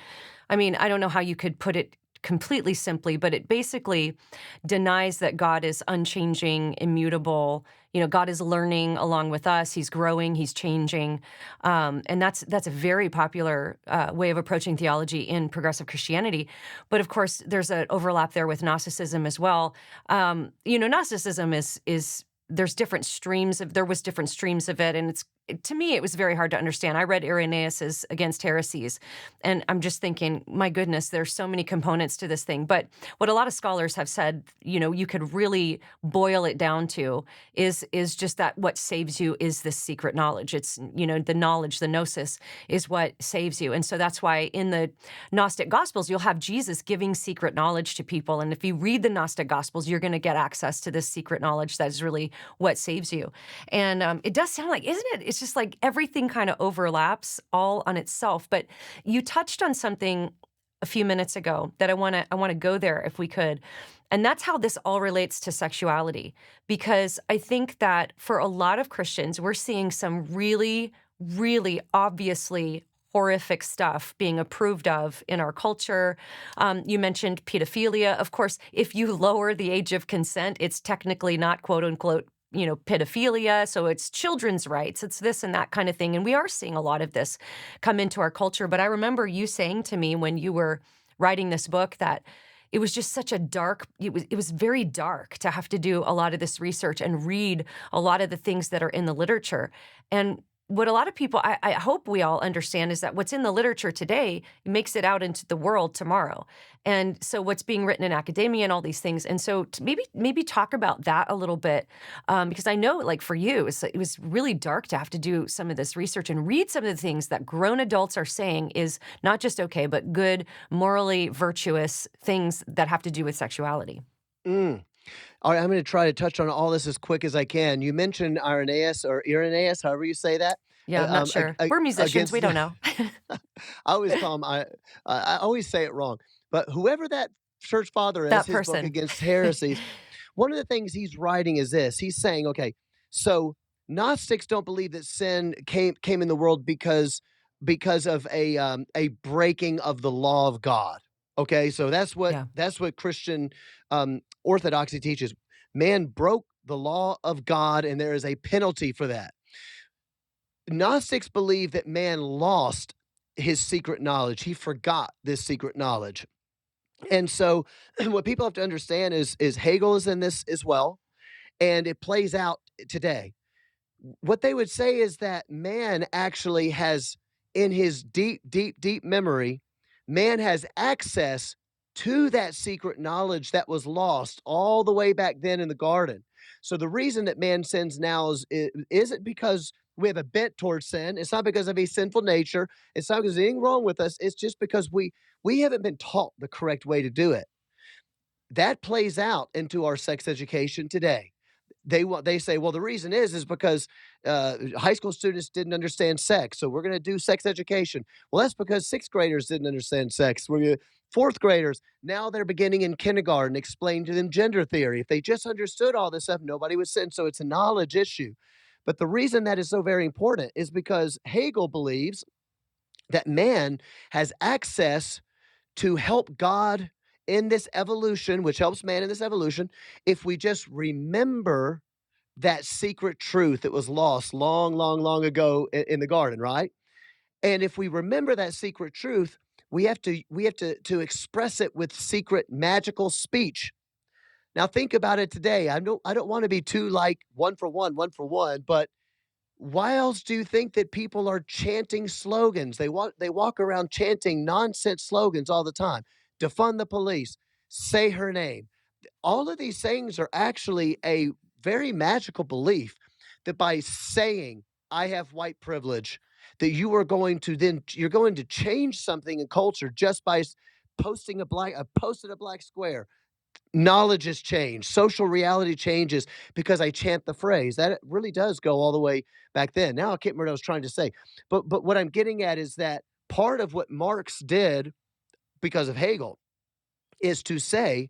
I mean, I don't know how you could put it completely simply, but it basically denies that God is unchanging, immutable. You know, God is learning along with us. He's growing, he's changing. And that's a very popular way of approaching theology in progressive Christianity. But of course, there's an overlap there with Gnosticism as well. You know, Gnosticism is there's different streams of there was different streams of it, and to me, it was very hard to understand. I read Irenaeus's Against Heresies, and I'm just thinking, my goodness, there's so many components to this thing. But what a lot of scholars have said, you know, you could really boil it down to is just that what saves you is this secret knowledge. It's, you know, the knowledge, the gnosis is what saves you. And so that's why in the Gnostic Gospels, you'll have Jesus giving secret knowledge to people. And if you read the Gnostic Gospels, you're going to get access to this secret knowledge that is really what saves you. And it does sound like, isn't it? It's just like everything kind of overlaps all on itself. But you touched on something a few minutes ago that I want to go there if we could. And that's how this all relates to sexuality. Because I think that for a lot of Christians, we're seeing some really, really obviously horrific stuff being approved of in our culture. You mentioned pedophilia. Of course, if you lower the age of consent, it's technically not quote unquote, you know, pedophilia. So it's children's rights. It's this and that kind of thing. And we are seeing a lot of this come into our culture. But I remember you saying to me when you were writing this book that it was just such a dark, it was very dark to have to do a lot of this research and read a lot of the things that are in the literature. And what a lot of people, I hope we all understand, is that what's in the literature today makes it out into the world tomorrow. And so what's being written in academia and all these things. And so maybe talk about that a little bit, because I know, like for you, it was really dark to have to do some of this research and read some of the things that grown adults are saying is not just okay, but good, morally virtuous things that have to do with sexuality. Mm. All right, I'm going to try to touch on all this as quick as I can. You mentioned Irenaeus, however you say that. Yeah, I'm not sure. We're musicians. We Against, don't know. I always call him. I always say it wrong. But whoever that church father is, That his book person. Against Heresies. One of the things he's writing is this. He's saying, okay, so Gnostics don't believe that sin came in the world because of a breaking of the law of God. Okay, so Yeah. that's what Christian orthodoxy teaches. Man broke the law of God, and there is a penalty for that. Gnostics believe that man lost his secret knowledge. He forgot this secret knowledge. And so what people have to understand is Hegel is in this as well, and it plays out today. What they would say is that man actually has, in his deep, deep, deep memory, man has access to that secret knowledge that was lost all the way back then in the garden. So the reason that man sins now isn't because we have a bent towards sin. It's not because of a sinful nature. It's not because there's anything wrong with us. It's just because we haven't been taught the correct way to do it. That plays out into our sex education today. They say, well, the reason is because high school students didn't understand sex, so we're going to do sex education. Well, that's because sixth graders didn't understand sex. Fourth graders, now they're beginning in kindergarten, explain to them gender theory. If they just understood all this stuff, nobody would sin. So it's a knowledge issue. But the reason that is so very important is because Hegel believes that man has access to help God in this evolution, which helps man in this evolution, if we just remember that secret truth that was lost long, long, long ago in the garden, right? And if we remember that secret truth, we have to express it with secret magical speech. Now think about it today. I don't want to be too like one for one, but why else do you think that people are chanting slogans? They walk around chanting nonsense slogans all the time. Defund the police, say her name. All of these things are actually a very magical belief that by saying I have white privilege, that you're going to change something in culture just by posting a black square. Knowledge has changed, social reality changes because I chant the phrase. That really does go all the way back then. Now I can't remember what I was trying to say, but what I'm getting at is that part of what Marx did because of Hegel is to say,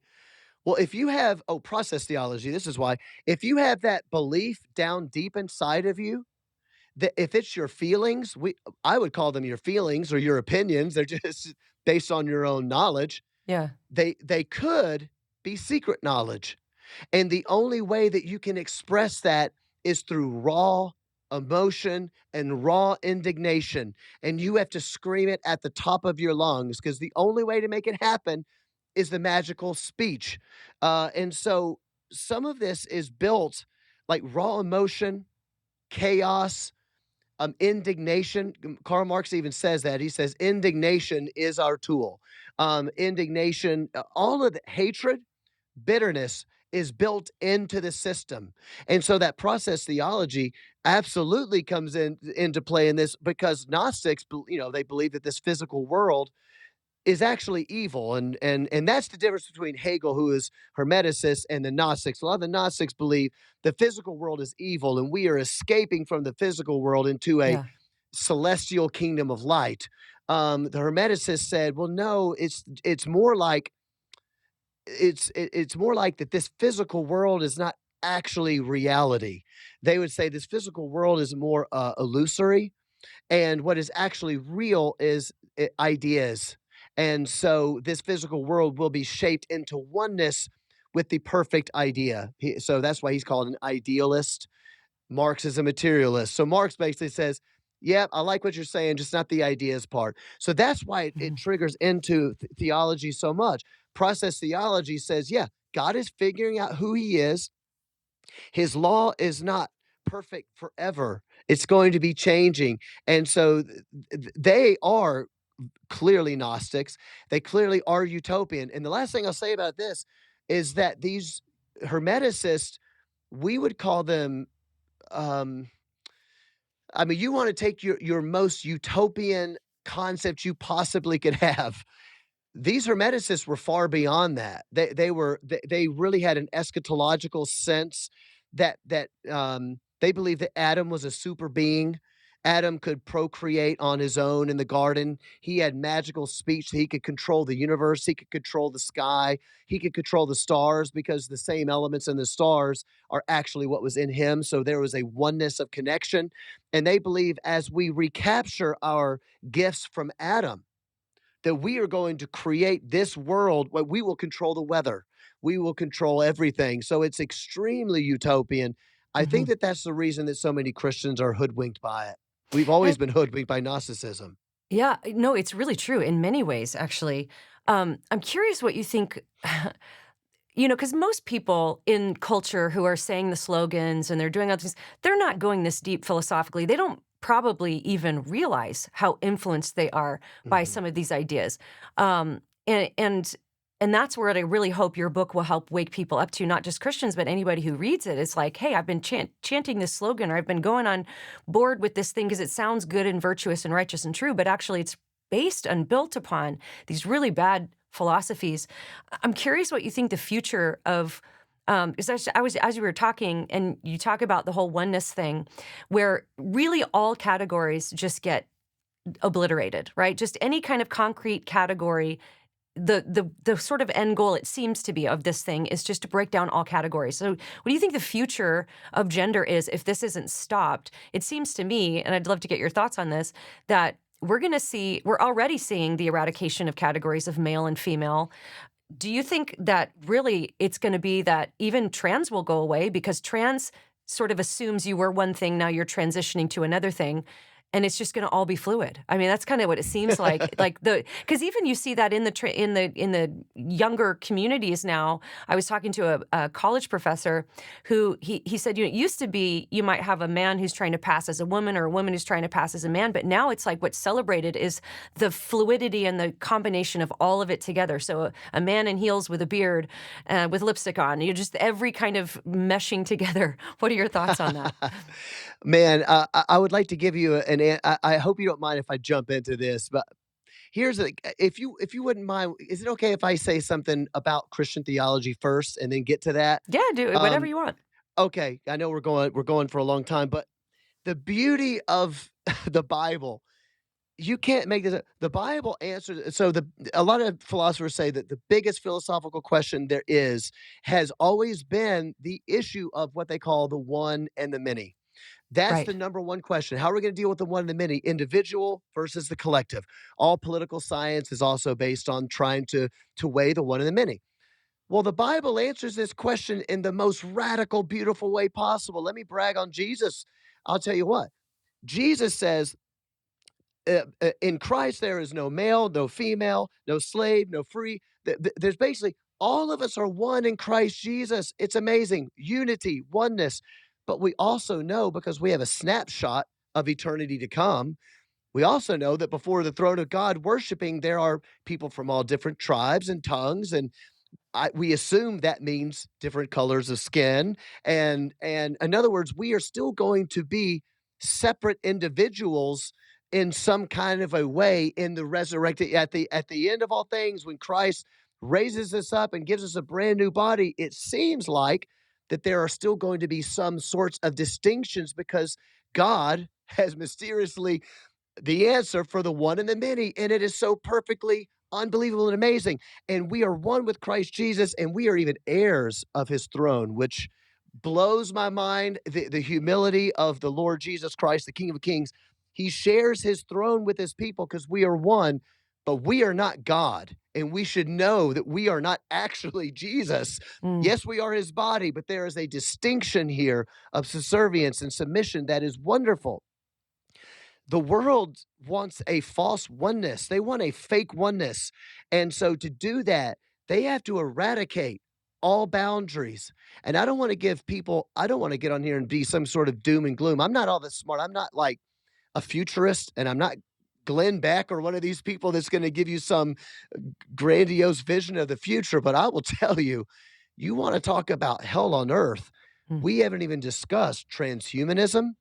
well, if you have process theology, this is why. If you have that belief down deep inside of you, that if it's your feelings, I would call them your feelings or your opinions. They're just based on your own knowledge. Yeah. They could be secret knowledge. And the only way that you can express that is through raw emotion and raw indignation. And you have to scream it at the top of your lungs because the only way to make it happen is the magical speech. And so some of this is built like raw emotion, chaos, indignation. Karl Marx even says that. He says, indignation is our tool. Indignation, all of the hatred, bitterness is built into the system. And so that process theology absolutely comes into play in this because Gnostics, they believe that this physical world is actually evil. And that's the difference between Hegel, who is Hermeticist, and the Gnostics. A lot of the Gnostics believe the physical world is evil and we are escaping from the physical world into a Yeah. celestial kingdom of light. The Hermeticists said, well, no, it's more like it's more like that this physical world is not actually reality. They would say this physical world is more illusory, and what is actually real is ideas. And so this physical world will be shaped into oneness with the perfect idea. So that's why he's called an idealist. Marx is a materialist. So Marx basically says, yeah, I like what you're saying, just not the ideas part. So that's why it Mhm. triggers into theology so much. Process theology says, yeah, God is figuring out who he is. His law is not perfect forever. It's going to be changing. And so they are clearly Gnostics. They clearly are utopian. And the last thing I'll say about this is that these Hermeticists, we would call them um, I mean, you want to take your most utopian concept you possibly could have. These Hermeticists were far beyond that. They really had an eschatological sense that they believed that Adam was a super being. Adam could procreate on his own in the garden. He had magical speech. He could control the universe. He could control the sky. He could control the stars because the same elements in the stars are actually what was in him. So there was a oneness of connection. And they believe as we recapture our gifts from Adam, that we are going to create this world where we will control the weather. We will control everything. So it's extremely utopian. I think Mhm. that that's the reason that so many Christians are hoodwinked by it. We've always And been hoodwinked by Gnosticism. yeah, no, it's really true in many ways, actually. I'm curious what you think. Because most people in culture who are saying the slogans and they're doing other things, they're not going this deep philosophically. They don't probably even realize how influenced they are by Mhm. some of these ideas. Um, and and and that's where I really hope your book will help wake people up to, not just Christians, but anybody who reads it. It's like, hey, I've been chanting this slogan, or I've been going on board with this thing because it sounds good and virtuous and righteous and true, but actually it's based and built upon these really bad philosophies. I'm curious what you think the future of, 'cause I was as you were talking and you talk about the whole oneness thing, where really all categories just get obliterated, right? Just any kind of concrete category, the sort of end goal it seems to be of this thing is just to break down all categories. So, what do you think the future of gender is if this isn't stopped? It seems to me, and I'd love to get your thoughts on this, that we're already seeing the eradication of categories of male and female. Do you think that really it's gonna be that even trans will go away because trans sort of assumes you were one thing, now you're transitioning to another thing, and it's just gonna all be fluid? I mean, that's kinda what it seems like because even you see that in the younger communities now. I was talking to a college professor who he said, it used to be you might have a man who's trying to pass as a woman or a woman who's trying to pass as a man, but now it's like what's celebrated is the fluidity and the combination of all of it together. So a man in heels with a beard, with lipstick on, you just every kind of meshing together. What are your thoughts on that? Man, I would like to give you I hope you don't mind if I jump into this, but here's a if you wouldn't mind, is it okay if I say something about Christian theology first and then get to that? Yeah, do it whatever Um, you want. okay, I know we're going for a long time, but the beauty of the Bible, you can't make this up. The Bible answers so the a lot of philosophers say that the biggest philosophical question there is has always been the issue of what they call the one and the many. That's Right. the number one question. How are we going to deal with the one and the many, individual versus the collective? All political science is also based on trying to weigh the one and the many. Well, the Bible answers this question in the most radical, beautiful way possible. Let me brag on Jesus. I'll tell you what. Jesus says, in Christ, there is no male, no female, no slave, no free. There's basically all of us are one in Christ Jesus. It's amazing. Unity, oneness. But we also know because we have a snapshot of eternity to come. We also know that before the throne of God worshiping, there are people from all different tribes and tongues and we assume that means different colors of skin, and in other words, we are still going to be separate individuals in some kind of a way in the resurrected at the end of all things when Christ raises us up and gives us a brand new body. It seems like that there are still going to be some sorts of distinctions because God has mysteriously the answer for the one and the many, and it is so perfectly unbelievable and amazing. And we are one with Christ Jesus, and we are even heirs of his throne, which blows my mind. The humility of the Lord Jesus Christ, the King of Kings. He shares his throne with his people because we are one, but we are not God. And we should know that we are not actually Jesus. Mm, Yes, we are his body, but there is a distinction here of subservience and submission that is wonderful. The world wants a false oneness. They want a fake oneness. And so to do that, they have to eradicate all boundaries. And I don't want to get on here and be some sort of doom and gloom. I'm not all that smart. I'm not like a futurist and I'm not Glenn Beck or one of these people that's going to give you some grandiose vision of the future. But I will tell you, you want to talk about hell on earth. mm, We haven't even discussed transhumanism.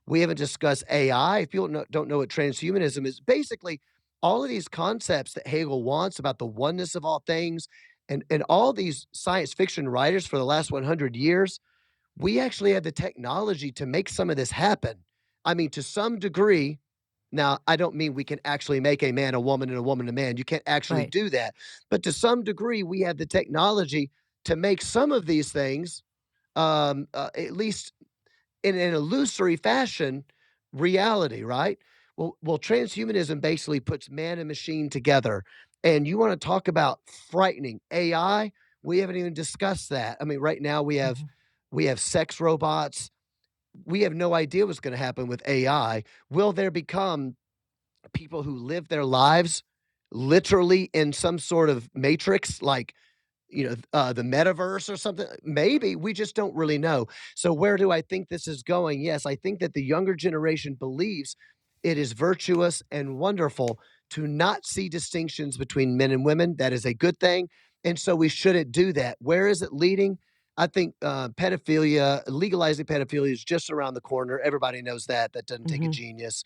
We haven't discussed AI. If people don't know what transhumanism is, basically all of these concepts that Hegel wants about the oneness of all things, and all these science fiction writers for the last 100 years, we actually have the technology to make some of this happen. I mean, to some degree. Now, I don't mean we can actually make a man a woman and a woman a man. You can't actually right. do that. But to some degree, we have the technology to make some of these things, at least in an illusory fashion, reality, right? Well, transhumanism basically puts man and machine together. And you want to talk about frightening AI? We haven't even discussed that. I mean, right now Mhm, we have sex robots. We have no idea what's going to happen with AI. Will there become people who live their lives literally in some sort of matrix like the metaverse or something? Maybe we just don't really know. So, where do I think this is going? Yes, I think that the younger generation believes it is virtuous and wonderful to not see distinctions between men and women. That is a good thing. And so we shouldn't do that. Where is it leading? I think pedophilia, legalizing pedophilia is just around the corner. Everybody knows that. That doesn't take a mhm, genius.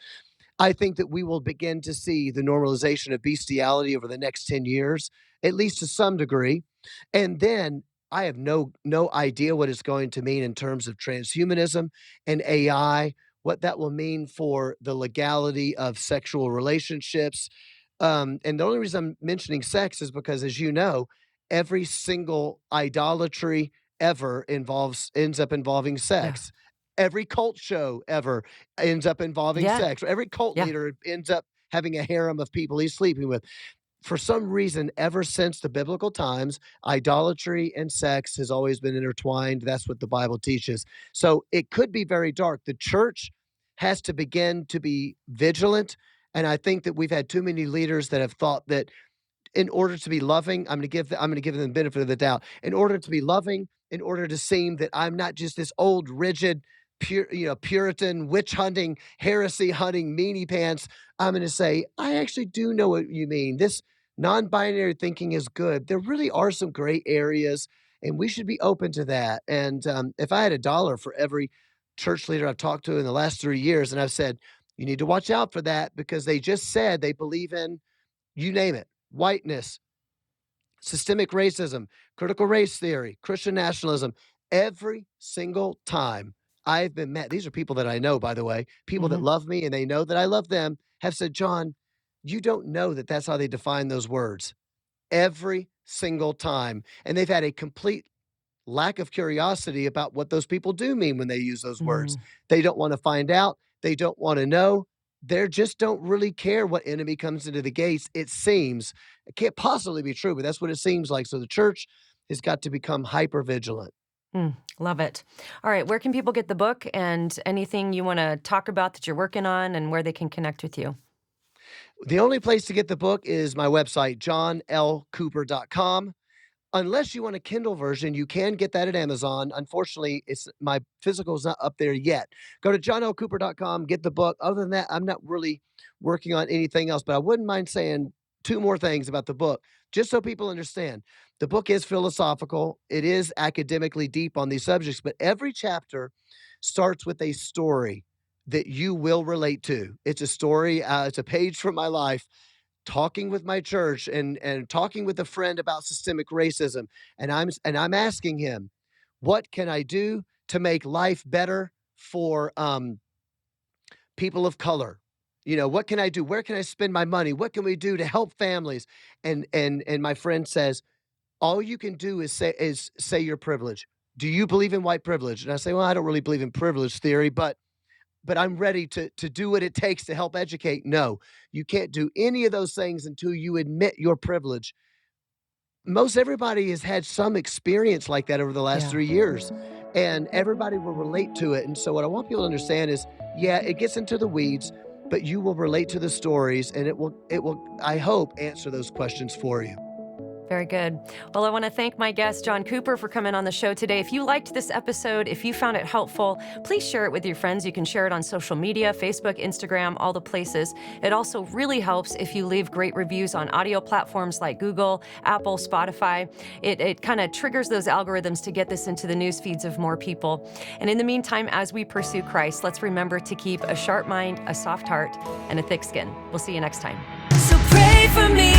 I think that we will begin to see the normalization of bestiality over the next 10 years, at least to some degree. And then I have no idea what it's going to mean in terms of transhumanism and AI, what that will mean for the legality of sexual relationships. And the only reason I'm mentioning sex is because, as you know, every single idolatry ever involves ends up involving yeah. sex. Every cult show ever ends up involving Yeah, sex. Every cult yeah. leader ends up having a harem of people he's sleeping with. For some reason, ever since the biblical times, idolatry and sex has always been intertwined. That's what the Bible teaches. So it could be very dark. The church has to begin to be vigilant. And I think that we've had too many leaders that have thought that in order to be loving, I'm going to give them the benefit of the doubt. In order to be loving, in order to seem that I'm not just this old rigid Puritan witch hunting, heresy hunting meanie pants, I'm going to say I actually do know what you mean. This non-binary thinking is good. There really are some gray areas, and we should be open to that. And if I had a dollar for every church leader I've talked to in the last 3 years, and I've said you need to watch out for that because they just said they believe in you name it, whiteness, systemic racism, critical race theory, Christian nationalism. Every single time I've been met, these are people that I know, by the way, people that Mhm, love me and they know that I love them, have said, John, you don't know that that's how they define those words every single time. And they've had a complete lack of curiosity about what those people do mean when they use those words. Mm, They don't want to find out. They don't want to know. They just don't really care what enemy comes into the gates. It seems it can't possibly be true, but that's what it seems like. So the church has got to become hyper vigilant. love it. All right, where can people get the book and anything you want to talk about that you're working on and where they can connect with you? The only place to get the book is my website, johnlcooper.com. Unless you want a Kindle version, you can get that at Amazon. Unfortunately, it's my physical is not up there yet. Go to johnlcooper.com, get the book. Other than that, I'm not really working on anything else, but I wouldn't mind saying two more things about the book, just so people understand. The book is philosophical, it is academically deep on these subjects, but every chapter starts with a story that you will relate to. It's a story, it's a page from my life talking with my church and talking with a friend about systemic racism, and I'm asking him, what can I do to make life better for people of color? What can I do? Where can I spend my money? What can we do to help families? And my friend says, all you can do is say you're privileged. Do you believe in white privilege? And I say, well, I don't really believe in privilege theory, but I'm ready to do what it takes to help educate. No, you can't do any of those things until you admit your privilege. Most everybody has had some experience like that over the last Yeah. 3 years, and everybody will relate to it. And so, what I want people to understand is, yeah, it gets into the weeds, but you will relate to the stories, and it will, I hope, answer those questions for you. Very good. Well, I want to thank my guest, John Cooper, for coming on the show today. If you liked this episode, if you found it helpful, please share it with your friends. You can share it on social media, Facebook, Instagram, all the places. It also really helps if you leave great reviews on audio platforms like Google, Apple, Spotify. It kind of triggers those algorithms to get this into the news feeds of more people. And in the meantime, as we pursue Christ, let's remember to keep a sharp mind, a soft heart, and a thick skin. We'll see you next time. So pray for me.